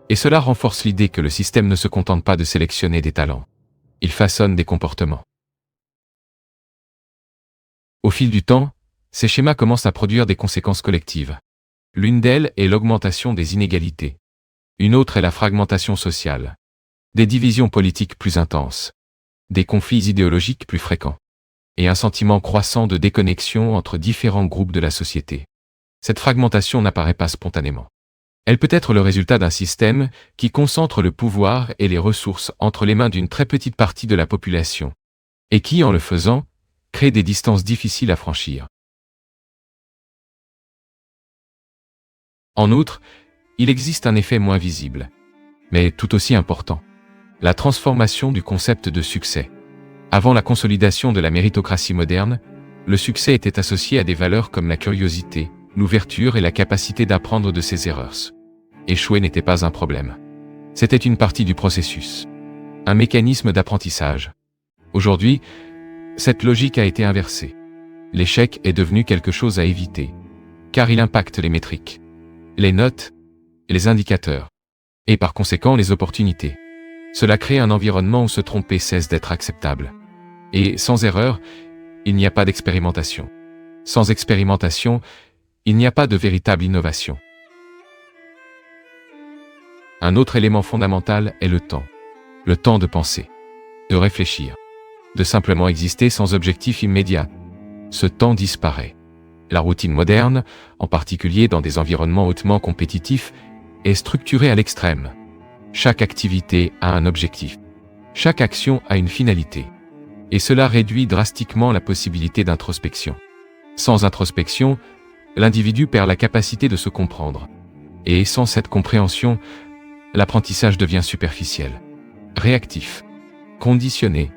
Et cela renforce l'idée que le système ne se contente pas de sélectionner des talents. Il façonne des comportements. Au fil du temps, ces schémas commencent à produire des conséquences collectives. L'une d'elles est l'augmentation des inégalités. Une autre est la fragmentation sociale. Des divisions politiques plus intenses. Des conflits idéologiques plus fréquents. Et un sentiment croissant de déconnexion entre différents groupes de la société. Cette fragmentation n'apparaît pas spontanément. Elle peut être le résultat d'un système qui concentre le pouvoir et les ressources entre les mains d'une très petite partie de la population, et qui, en le faisant, crée des distances difficiles à franchir. En outre, il existe un effet moins visible, mais tout aussi important. La transformation du concept de succès. Avant la consolidation de la méritocratie moderne, le succès était associé à des valeurs comme la curiosité, l'ouverture et la capacité d'apprendre de ses erreurs. Échouer n'était pas un problème. C'était une partie du processus. Un mécanisme d'apprentissage. Aujourd'hui, cette logique a été inversée. L'échec est devenu quelque chose à éviter, car il impacte les métriques, les notes, les indicateurs, et par conséquent les opportunités. Cela crée un environnement où se tromper cesse d'être acceptable. Et sans erreur, il n'y a pas d'expérimentation. Sans expérimentation, il n'y a pas de véritable innovation. Un autre élément fondamental est le temps. Le temps de penser, de réfléchir, de simplement exister sans objectif immédiat. Ce temps disparaît. La routine moderne, en particulier dans des environnements hautement compétitifs, est structurée à l'extrême. Chaque activité a un objectif. Chaque action a une finalité. Et cela réduit drastiquement la possibilité d'introspection. Sans introspection, l'individu perd la capacité de se comprendre. Et sans cette compréhension, l'apprentissage devient superficiel, réactif, conditionné.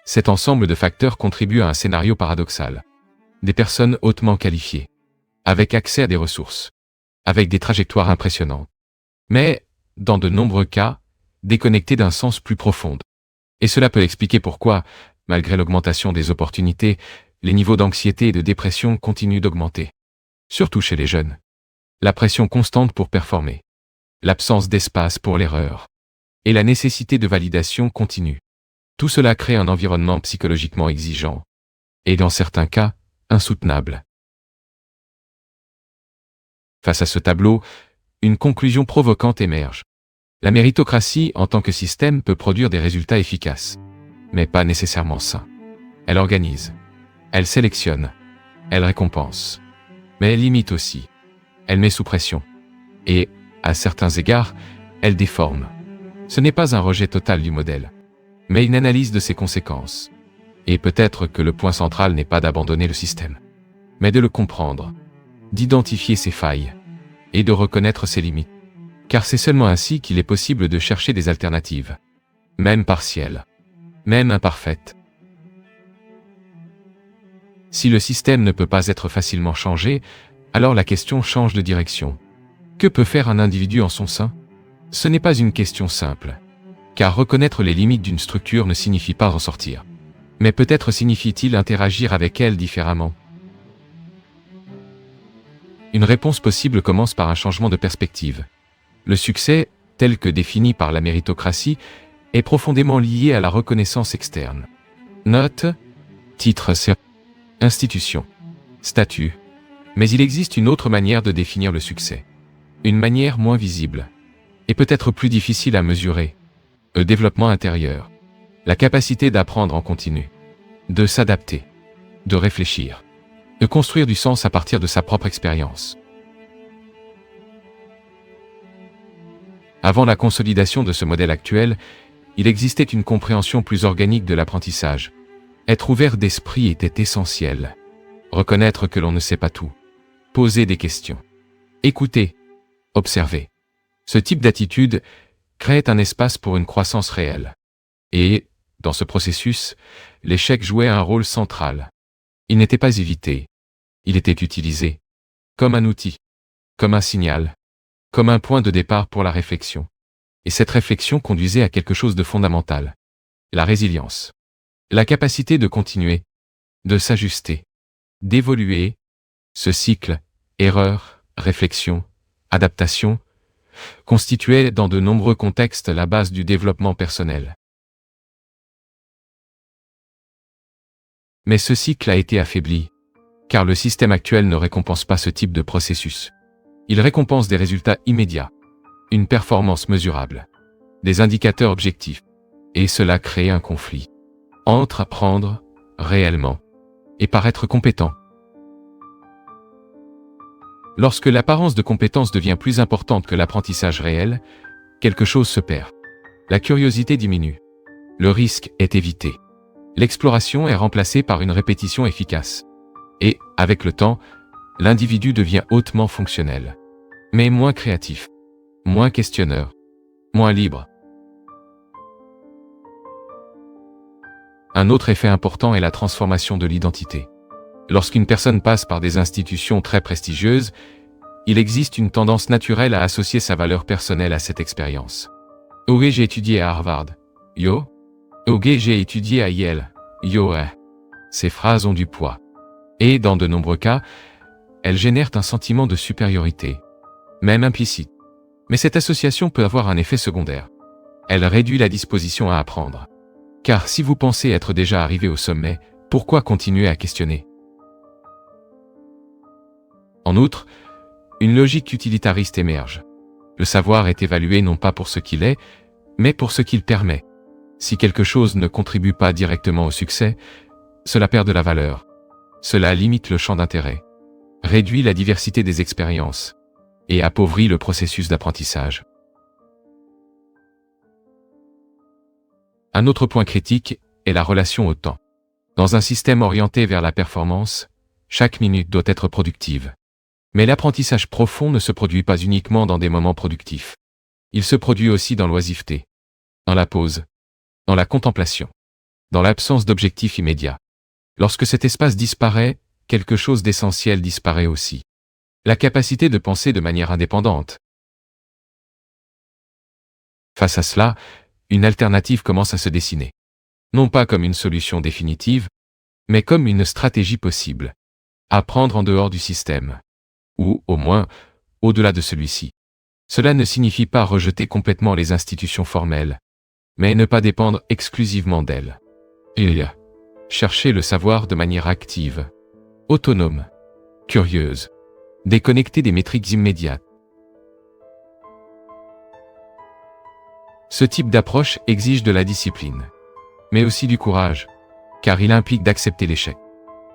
Cet ensemble de facteurs contribue à un scénario paradoxal. Des personnes hautement qualifiées, avec accès à des ressources, avec des trajectoires impressionnantes, mais, dans de nombreux cas, déconnectées d'un sens plus profond. Et cela peut expliquer pourquoi, malgré l'augmentation des opportunités, les niveaux d'anxiété et de dépression continuent d'augmenter. Surtout chez les jeunes. La pression constante pour performer, l'absence d'espace pour l'erreur, et la nécessité de validation continue. Tout cela crée un environnement psychologiquement exigeant, et dans certains cas, insoutenable. Face à ce tableau, une conclusion provocante émerge. La méritocratie en tant que système peut produire des résultats efficaces, mais pas nécessairement sains. Elle organise, elle sélectionne, elle récompense, mais elle limite aussi. Elle met sous pression. Et, à certains égards, elle déforme. Ce n'est pas un rejet total du modèle, mais une analyse de ses conséquences. Et peut-être que le point central n'est pas d'abandonner le système, mais de le comprendre, d'identifier ses failles, et de reconnaître ses limites. Car c'est seulement ainsi qu'il est possible de chercher des alternatives, même partielles, même imparfaites. Si le système ne peut pas être facilement changé, alors la question change de direction. Que peut faire un individu en son sein? Ce n'est pas une question simple, car reconnaître les limites d'une structure ne signifie pas en sortir. Mais peut-être signifie-t-il interagir avec elle différemment. Une réponse possible commence par un changement de perspective. Le succès, tel que défini par la méritocratie, est profondément lié à la reconnaissance externe. Note, titre, institution, statut. Mais il existe une autre manière de définir le succès. Une manière moins visible, et peut-être plus difficile à mesurer. Le développement intérieur. La capacité d'apprendre en continu. De s'adapter. De réfléchir. De construire du sens à partir de sa propre expérience. Avant la consolidation de ce modèle actuel, il existait une compréhension plus organique de l'apprentissage. Être ouvert d'esprit était essentiel. Reconnaître que l'on ne sait pas tout. Poser des questions. Écouter. Observer. Ce type d'attitude créait un espace pour une croissance réelle. Et, dans ce processus, l'échec jouait un rôle central. Il n'était pas évité. Il était utilisé. Comme un outil. Comme un signal. Comme un point de départ pour la réflexion. Et cette réflexion conduisait à quelque chose de fondamental. La résilience. La capacité de continuer. De s'ajuster. D'évoluer. Ce cycle, erreur, réflexion, adaptation, constituait dans de nombreux contextes la base du développement personnel. Mais ce cycle a été affaibli, car le système actuel ne récompense pas ce type de processus. Il récompense des résultats immédiats, une performance mesurable, des indicateurs objectifs, et cela crée un conflit entre apprendre réellement et paraître compétent. Lorsque l'apparence de compétence devient plus importante que l'apprentissage réel, quelque chose se perd. La curiosité diminue. Le risque est évité. L'exploration est remplacée par une répétition efficace. Et, avec le temps, l'individu devient hautement fonctionnel. Mais moins créatif. Moins questionneur. Moins libre. Un autre effet important est la transformation de l'identité. Lorsqu'une personne passe par des institutions très prestigieuses, il existe une tendance naturelle à associer sa valeur personnelle à cette expérience. Ok, j'ai étudié à Harvard. Yo. Ok, j'ai étudié à Yale. Yo. Ces phrases ont du poids. Et, dans de nombreux cas, elles génèrent un sentiment de supériorité, même implicite. Mais cette association peut avoir un effet secondaire. Elle réduit la disposition à apprendre. Car si vous pensez être déjà arrivé au sommet, pourquoi continuer à questionner? En outre, une logique utilitariste émerge. Le savoir est évalué non pas pour ce qu'il est, mais pour ce qu'il permet. Si quelque chose ne contribue pas directement au succès, cela perd de la valeur. Cela limite le champ d'intérêt, réduit la diversité des expériences et appauvrit le processus d'apprentissage. Un autre point critique est la relation au temps. Dans un système orienté vers la performance, chaque minute doit être productive. Mais l'apprentissage profond ne se produit pas uniquement dans des moments productifs. Il se produit aussi dans l'oisiveté, dans la pause, dans la contemplation, dans l'absence d'objectifs immédiats. Lorsque cet espace disparaît, quelque chose d'essentiel disparaît aussi. La capacité de penser de manière indépendante. Face à cela, une alternative commence à se dessiner. Non pas comme une solution définitive, mais comme une stratégie possible. Apprendre en dehors du système. Ou, au moins, au-delà de celui-ci. Cela ne signifie pas rejeter complètement les institutions formelles, mais ne pas dépendre exclusivement d'elles. Chercher le savoir de manière active, autonome, curieuse, déconnectée des métriques immédiates. Ce type d'approche exige de la discipline, mais aussi du courage, car il implique d'accepter l'échec,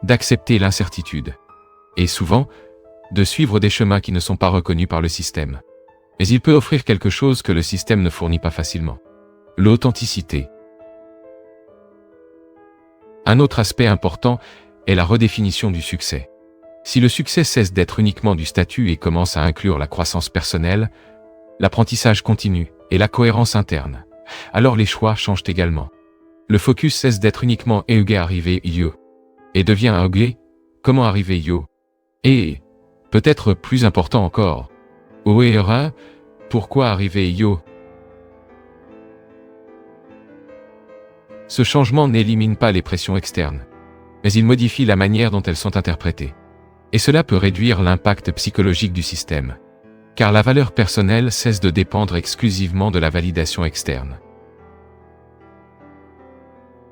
d'accepter l'incertitude, et souvent, de suivre des chemins qui ne sont pas reconnus par le système. Mais il peut offrir quelque chose que le système ne fournit pas facilement. L'authenticité. Un autre aspect important est la redéfinition du succès. Si le succès cesse d'être uniquement du statut et commence à inclure la croissance personnelle, l'apprentissage continue et la cohérence interne, alors les choix changent également. Le focus cesse d'être uniquement « Euge arrivé yo » et devient « Euge, comment arriver yo » et, peut-être plus important encore, « Oera, pourquoi arriver yo » Ce changement n'élimine pas les pressions externes, mais il modifie la manière dont elles sont interprétées. Et cela peut réduire l'impact psychologique du système, car la valeur personnelle cesse de dépendre exclusivement de la validation externe.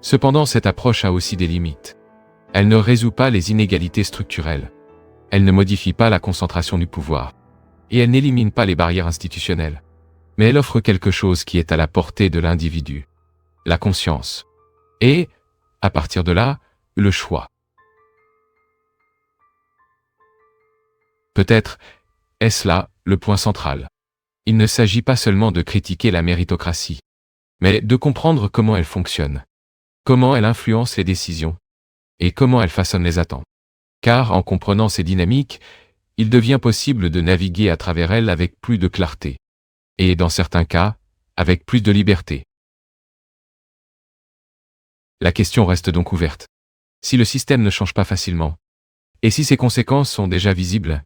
Cependant, cette approche a aussi des limites. Elle ne résout pas les inégalités structurelles. Elle ne modifie pas la concentration du pouvoir. Et elle n'élimine pas les barrières institutionnelles. Mais elle offre quelque chose qui est à la portée de l'individu. La conscience. Et, à partir de là, le choix. Peut-être est-ce là le point central. Il ne s'agit pas seulement de critiquer la méritocratie, mais de comprendre comment elle fonctionne, comment elle influence les décisions, et comment elle façonne les attentes. Car en comprenant ces dynamiques, il devient possible de naviguer à travers elles avec plus de clarté, et dans certains cas, avec plus de liberté. La question reste donc ouverte. Si le système ne change pas facilement, et si ses conséquences sont déjà visibles,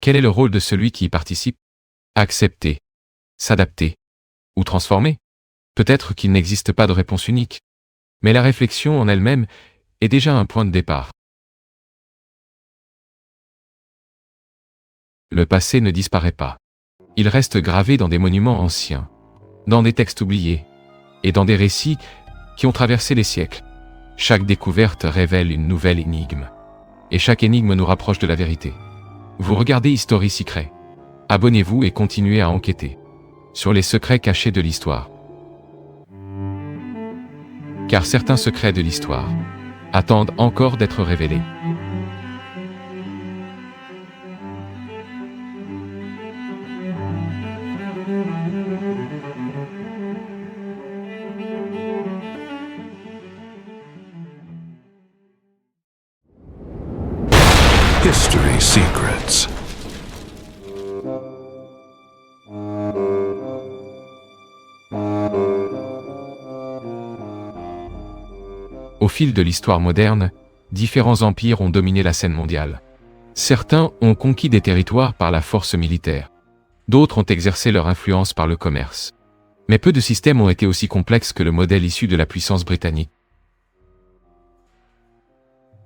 quel est le rôle de celui qui y participe? Accepter, s'adapter, ou transformer? Peut-être qu'il n'existe pas de réponse unique, mais la réflexion en elle-même est déjà un point de départ. Le passé ne disparaît pas. Il reste gravé dans des monuments anciens, dans des textes oubliés, et dans des récits qui ont traversé les siècles. Chaque découverte révèle une nouvelle énigme, et chaque énigme nous rapproche de la vérité. Vous regardez History Secret. Abonnez-vous et continuez à enquêter sur les secrets cachés de l'histoire. Car certains secrets de l'histoire attendent encore d'être révélés. History Secrets. Au fil de l'histoire moderne, différents empires ont dominé la scène mondiale. Certains ont conquis des territoires par la force militaire. D'autres ont exercé leur influence par le commerce. Mais peu de systèmes ont été aussi complexes que le modèle issu de la puissance britannique.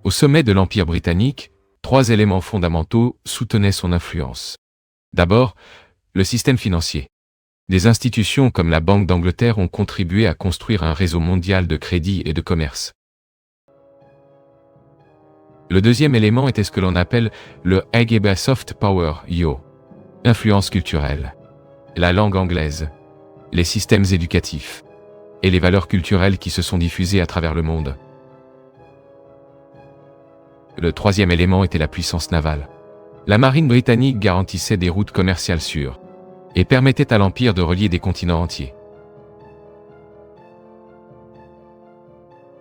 Au sommet de l'Empire britannique, 3 éléments fondamentaux soutenaient son influence. D'abord, le système financier. Des institutions comme la Banque d'Angleterre ont contribué à construire un réseau mondial de crédit et de commerce. Le deuxième élément était ce que l'on appelle le AGB Soft Power Yo. Influence culturelle. La langue anglaise. Les systèmes éducatifs. Et les valeurs culturelles qui se sont diffusées à travers le monde. Le troisième élément était la puissance navale. La marine britannique garantissait des routes commerciales sûres et permettait à l'Empire de relier des continents entiers.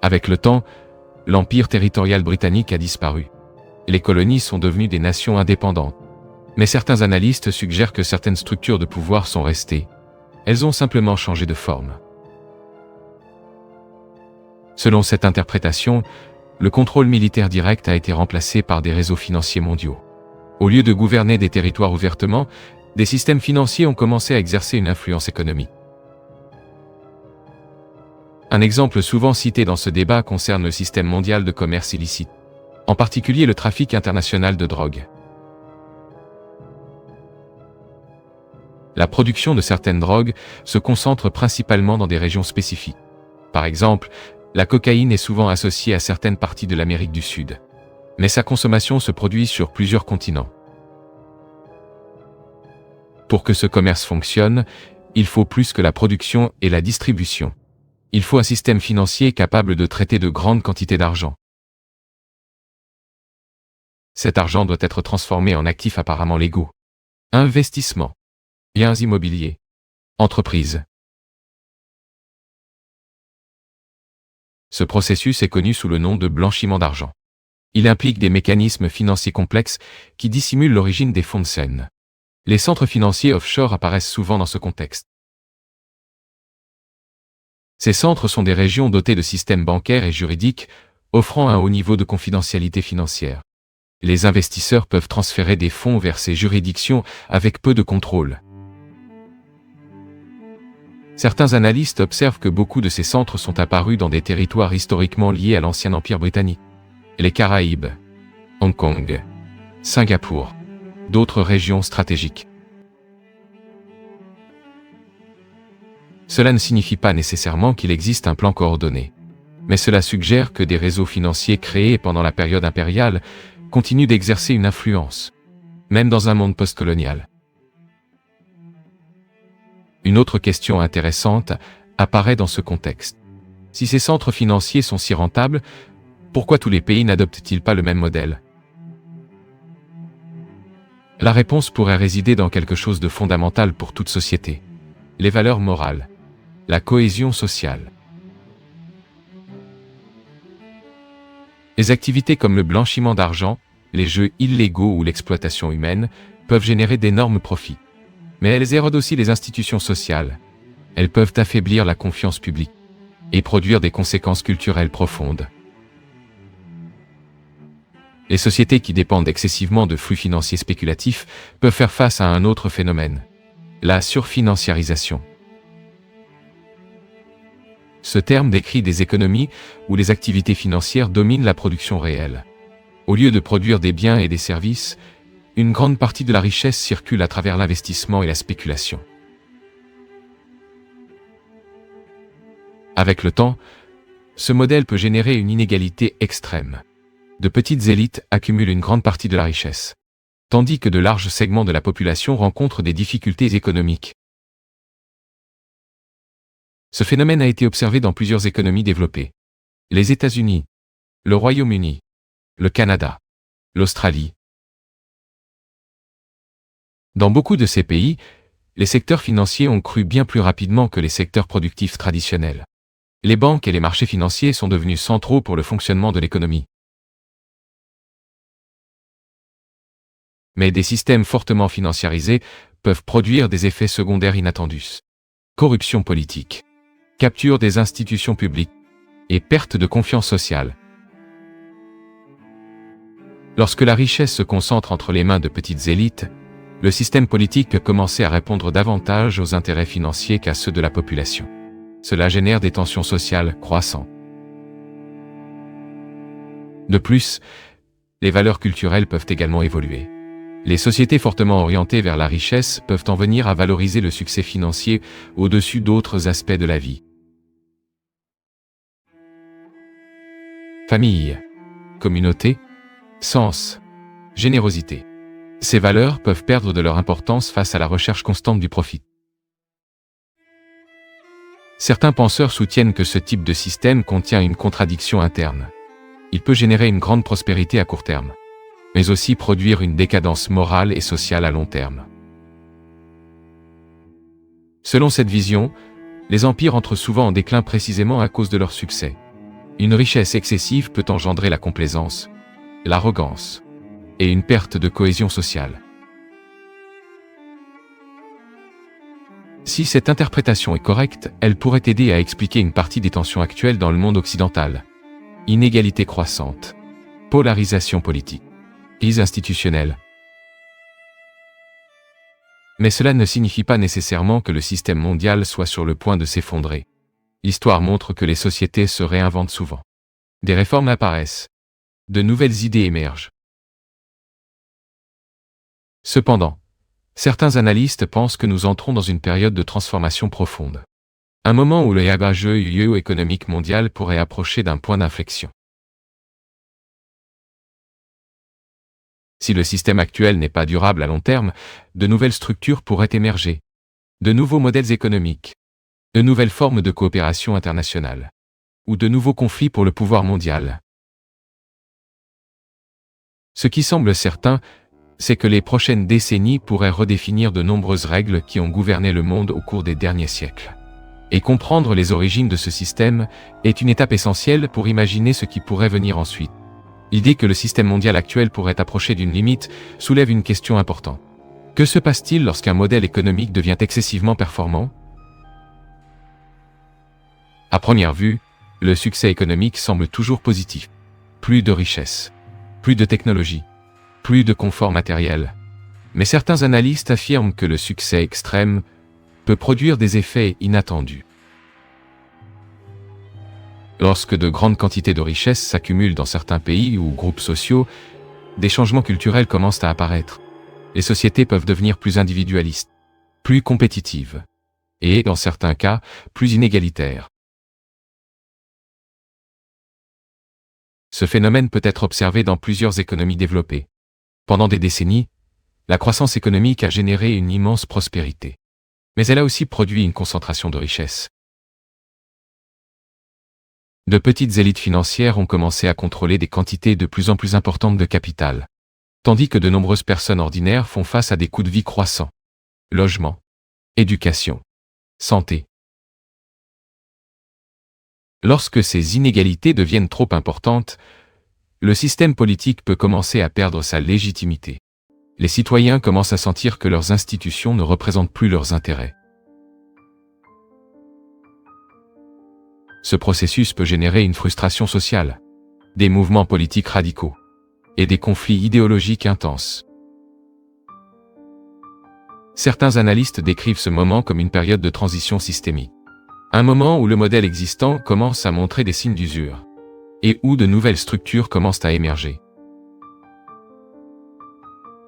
Avec le temps, l'Empire territorial britannique a disparu. Les colonies sont devenues des nations indépendantes. Mais certains analystes suggèrent que certaines structures de pouvoir sont restées. Elles ont simplement changé de forme. Selon cette interprétation, le contrôle militaire direct a été remplacé par des réseaux financiers mondiaux. Au lieu de gouverner des territoires ouvertement, des systèmes financiers ont commencé à exercer une influence économique. Un exemple souvent cité dans ce débat concerne le système mondial de commerce illicite, en particulier le trafic international de drogue. La production de certaines drogues se concentre principalement dans des régions spécifiques. Par exemple, la cocaïne est souvent associée à certaines parties de l'Amérique du Sud. Mais sa consommation se produit sur plusieurs continents. Pour que ce commerce fonctionne, il faut plus que la production et la distribution. Il faut un système financier capable de traiter de grandes quantités d'argent. Cet argent doit être transformé en actifs apparemment légaux. Investissements, biens immobiliers, entreprises. Ce processus est connu sous le nom de blanchiment d'argent. Il implique des mécanismes financiers complexes qui dissimulent l'origine des fonds de scène. Les centres financiers offshore apparaissent souvent dans ce contexte. Ces centres sont des régions dotées de systèmes bancaires et juridiques, offrant un haut niveau de confidentialité financière. Les investisseurs peuvent transférer des fonds vers ces juridictions avec peu de contrôle. Certains analystes observent que beaucoup de ces centres sont apparus dans des territoires historiquement liés à l'ancien empire britannique. Les Caraïbes, Hong Kong, Singapour, d'autres régions stratégiques. Cela ne signifie pas nécessairement qu'il existe un plan coordonné, mais cela suggère que des réseaux financiers créés pendant la période impériale continuent d'exercer une influence, même dans un monde postcolonial. Une autre question intéressante apparaît dans ce contexte. Si ces centres financiers sont si rentables, pourquoi tous les pays n'adoptent-ils pas le même modèle? La réponse pourrait résider dans quelque chose de fondamental pour toute société. Les valeurs morales. La cohésion sociale. Les activités comme le blanchiment d'argent, les jeux illégaux ou l'exploitation humaine peuvent générer d'énormes profits. Mais elles érodent aussi les institutions sociales. Elles peuvent affaiblir la confiance publique et produire des conséquences culturelles profondes. Les sociétés qui dépendent excessivement de flux financiers spéculatifs peuvent faire face à un autre phénomène, la surfinanciarisation. Ce terme décrit des économies où les activités financières dominent la production réelle. Au lieu de produire des biens et des services, une grande partie de la richesse circule à travers l'investissement et la spéculation. Avec le temps, ce modèle peut générer une inégalité extrême. De petites élites accumulent une grande partie de la richesse, tandis que de larges segments de la population rencontrent des difficultés économiques. Ce phénomène a été observé dans plusieurs économies développées. Les États-Unis, le Royaume-Uni, le Canada, l'Australie. Dans beaucoup de ces pays, les secteurs financiers ont cru bien plus rapidement que les secteurs productifs traditionnels. Les banques et les marchés financiers sont devenus centraux pour le fonctionnement de l'économie. Mais des systèmes fortement financiarisés peuvent produire des effets secondaires inattendus. Corruption politique, capture des institutions publiques et perte de confiance sociale. Lorsque la richesse se concentre entre les mains de petites élites, le système politique peut commencer à répondre davantage aux intérêts financiers qu'à ceux de la population. Cela génère des tensions sociales croissantes. De plus, les valeurs culturelles peuvent également évoluer. Les sociétés fortement orientées vers la richesse peuvent en venir à valoriser le succès financier au-dessus d'autres aspects de la vie. Famille, communauté, sens, générosité. Ces valeurs peuvent perdre de leur importance face à la recherche constante du profit. Certains penseurs soutiennent que ce type de système contient une contradiction interne. Il peut générer une grande prospérité à court terme, mais aussi produire une décadence morale et sociale à long terme. Selon cette vision, les empires entrent souvent en déclin précisément à cause de leur succès. Une richesse excessive peut engendrer la complaisance, l'arrogance et une perte de cohésion sociale. Si cette interprétation est correcte, elle pourrait aider à expliquer une partie des tensions actuelles dans le monde occidental. Inégalité croissante, polarisation politique, crise institutionnelle. Mais cela ne signifie pas nécessairement que le système mondial soit sur le point de s'effondrer. L'histoire montre que les sociétés se réinventent souvent. Des réformes apparaissent. De nouvelles idées émergent. Cependant, certains analystes pensent que nous entrons dans une période de transformation profonde. Un moment où le jeu économique mondial pourrait approcher d'un point d'inflexion. Si le système actuel n'est pas durable à long terme, de nouvelles structures pourraient émerger. De nouveaux modèles économiques. De nouvelles formes de coopération internationale. Ou de nouveaux conflits pour le pouvoir mondial. Ce qui semble certain, c'est que les prochaines décennies pourraient redéfinir de nombreuses règles qui ont gouverné le monde au cours des derniers siècles. Et comprendre les origines de ce système est une étape essentielle pour imaginer ce qui pourrait venir ensuite. L'idée que le système mondial actuel pourrait approcher d'une limite soulève une question importante. Que se passe-t-il lorsqu'un modèle économique devient excessivement performant? À première vue, le succès économique semble toujours positif. Plus de richesse, plus de technologie, plus de confort matériel. Mais certains analystes affirment que le succès extrême peut produire des effets inattendus. Lorsque de grandes quantités de richesses s'accumulent dans certains pays ou groupes sociaux, des changements culturels commencent à apparaître. Les sociétés peuvent devenir plus individualistes, plus compétitives, et, dans certains cas, plus inégalitaires. Ce phénomène peut être observé dans plusieurs économies développées. Pendant des décennies, la croissance économique a généré une immense prospérité. Mais elle a aussi produit une concentration de richesses. De petites élites financières ont commencé à contrôler des quantités de plus en plus importantes de capital, tandis que de nombreuses personnes ordinaires font face à des coûts de vie croissants. Logement, éducation, santé. Lorsque ces inégalités deviennent trop importantes, le système politique peut commencer à perdre sa légitimité. Les citoyens commencent à sentir que leurs institutions ne représentent plus leurs intérêts. Ce processus peut générer une frustration sociale, des mouvements politiques radicaux et des conflits idéologiques intenses. Certains analystes décrivent ce moment comme une période de transition systémique. Un moment où le modèle existant commence à montrer des signes d'usure et où de nouvelles structures commencent à émerger.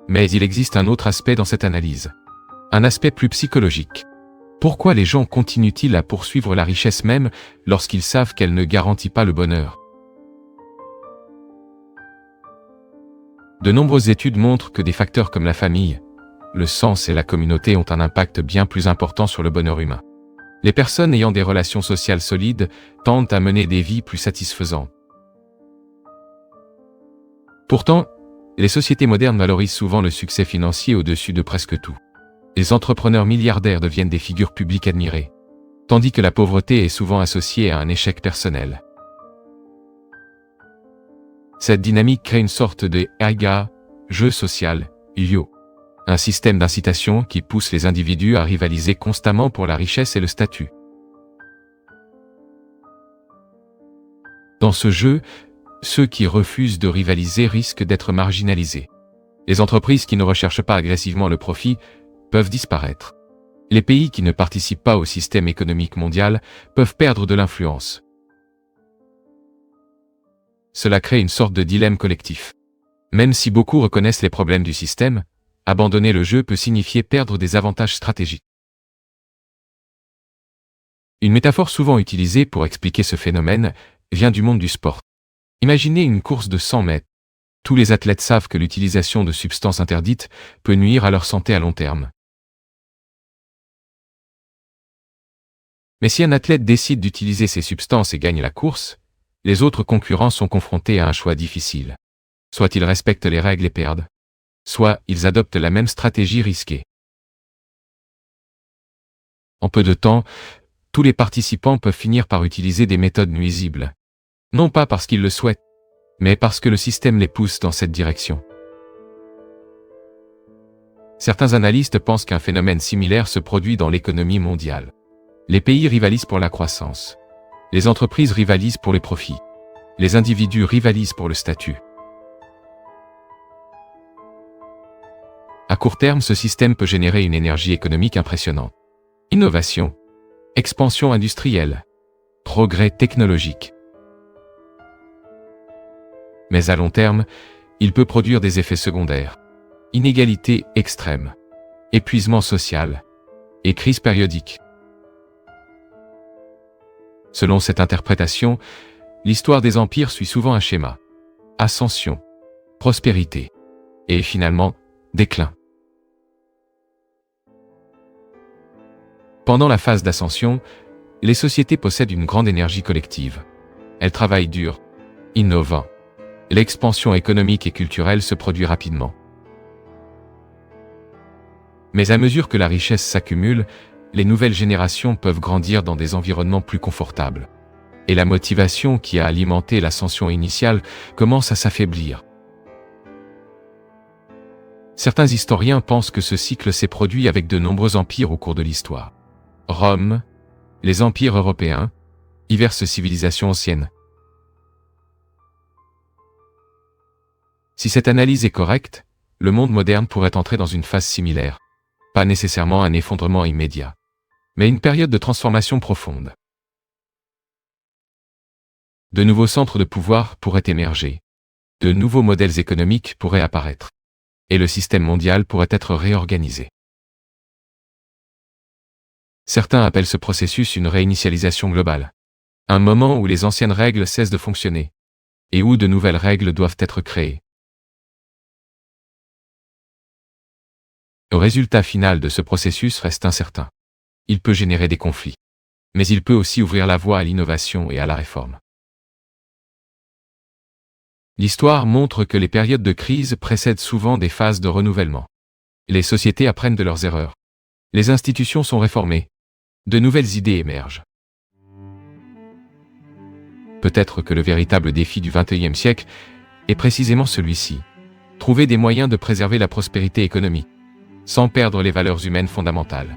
Mais il existe un autre aspect dans cette analyse, un aspect plus psychologique. Pourquoi les gens continuent-ils à poursuivre la richesse même lorsqu'ils savent qu'elle ne garantit pas le bonheur? De nombreuses études montrent que des facteurs comme la famille, le sens et la communauté ont un impact bien plus important sur le bonheur humain. Les personnes ayant des relations sociales solides tendent à mener des vies plus satisfaisantes. Pourtant, les sociétés modernes valorisent souvent le succès financier au-dessus de presque tout. Les entrepreneurs milliardaires deviennent des figures publiques admirées, tandis que la pauvreté est souvent associée à un échec personnel. Cette dynamique crée une sorte de jeu social, un système d'incitation qui pousse les individus à rivaliser constamment pour la richesse et le statut. Dans ce jeu, ceux qui refusent de rivaliser risquent d'être marginalisés. Les entreprises qui ne recherchent pas agressivement le profit peuvent disparaître. Les pays qui ne participent pas au système économique mondial peuvent perdre de l'influence. Cela crée une sorte de dilemme collectif. Même si beaucoup reconnaissent les problèmes du système, Abandonner le jeu peut signifier perdre des avantages stratégiques. Une métaphore souvent utilisée pour expliquer ce phénomène vient du monde du sport. Imaginez une course de 100 mètres. Tous les athlètes savent que l'utilisation de substances interdites peut nuire à leur santé à long terme. Mais si un athlète décide d'utiliser ces substances et gagne la course, les autres concurrents sont confrontés à un choix difficile. Soit ils respectent les règles et perdent, soit ils adoptent la même stratégie risquée. En peu de temps, tous les participants peuvent finir par utiliser des méthodes nuisibles. Non pas parce qu'ils le souhaitent, mais parce que le système les pousse dans cette direction. Certains analystes pensent qu'un phénomène similaire se produit dans l'économie mondiale. Les pays rivalisent pour la croissance. Les entreprises rivalisent pour les profits. Les individus rivalisent pour le statut. À court terme, ce système peut générer une énergie économique impressionnante. Innovation, expansion industrielle, progrès technologique. Mais à long terme, il peut produire des effets secondaires. Inégalité extrême, épuisement social et crise périodique. Selon cette interprétation, l'histoire des empires suit souvent un schéma. Ascension, prospérité et finalement, déclin. Pendant la phase d'ascension, les sociétés possèdent une grande énergie collective. Elles travaillent dur, innovant. L'expansion économique et culturelle se produit rapidement. Mais à mesure que la richesse s'accumule, les nouvelles générations peuvent grandir dans des environnements plus confortables. Et la motivation qui a alimenté l'ascension initiale commence à s'affaiblir. Certains historiens pensent que ce cycle s'est produit avec de nombreux empires au cours de l'histoire. Rome, les empires européens, diverses civilisations anciennes. Si cette analyse est correcte, le monde moderne pourrait entrer dans une phase similaire. Pas nécessairement un effondrement immédiat, mais une période de transformation profonde. De nouveaux centres de pouvoir pourraient émerger. De nouveaux modèles économiques pourraient apparaître. Et le système mondial pourrait être réorganisé. Certains appellent ce processus une réinitialisation globale. Un moment où les anciennes règles cessent de fonctionner, et où de nouvelles règles doivent être créées. Le résultat final de ce processus reste incertain. Il peut générer des conflits, mais il peut aussi ouvrir la voie à l'innovation et à la réforme. L'histoire montre que les périodes de crise précèdent souvent des phases de renouvellement. Les sociétés apprennent de leurs erreurs. Les institutions sont réformées. De nouvelles idées émergent. Peut-être que le véritable défi du XXIe siècle est précisément celui-ci. Trouver des moyens de préserver la prospérité économique, sans perdre les valeurs humaines fondamentales.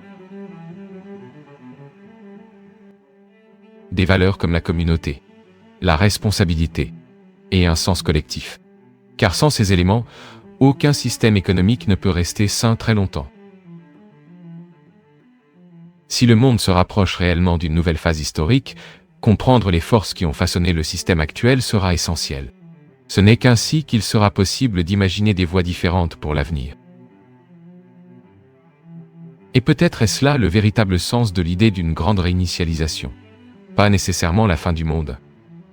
Des valeurs comme la communauté, la responsabilité et un sens collectif. Car sans ces éléments, aucun système économique ne peut rester sain très longtemps. Si le monde se rapproche réellement d'une nouvelle phase historique, comprendre les forces qui ont façonné le système actuel sera essentiel. Ce n'est qu'ainsi qu'il sera possible d'imaginer des voies différentes pour l'avenir. Et peut-être est-ce là le véritable sens de l'idée d'une grande réinitialisation. Pas nécessairement la fin du monde,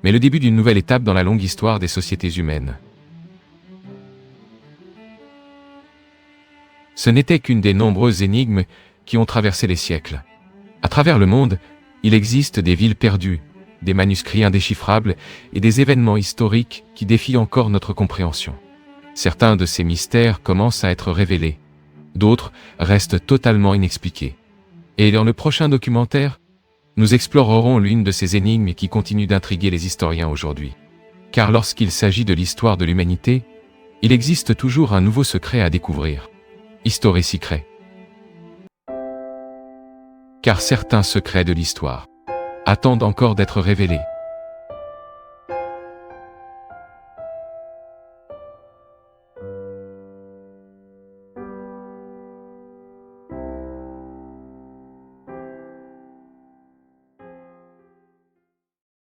mais le début d'une nouvelle étape dans la longue histoire des sociétés humaines. Ce n'était qu'une des nombreuses énigmes qui ont traversé les siècles. À travers le monde, il existe des villes perdues, des manuscrits indéchiffrables et des événements historiques qui défient encore notre compréhension. Certains de ces mystères commencent à être révélés. D'autres restent totalement inexpliqués. Et dans le prochain documentaire, nous explorerons l'une de ces énigmes qui continuent d'intriguer les historiens aujourd'hui. Car lorsqu'il s'agit de l'histoire de l'humanité, il existe toujours un nouveau secret à découvrir. History Secret. Car certains secrets de l'histoire attendent encore d'être révélés.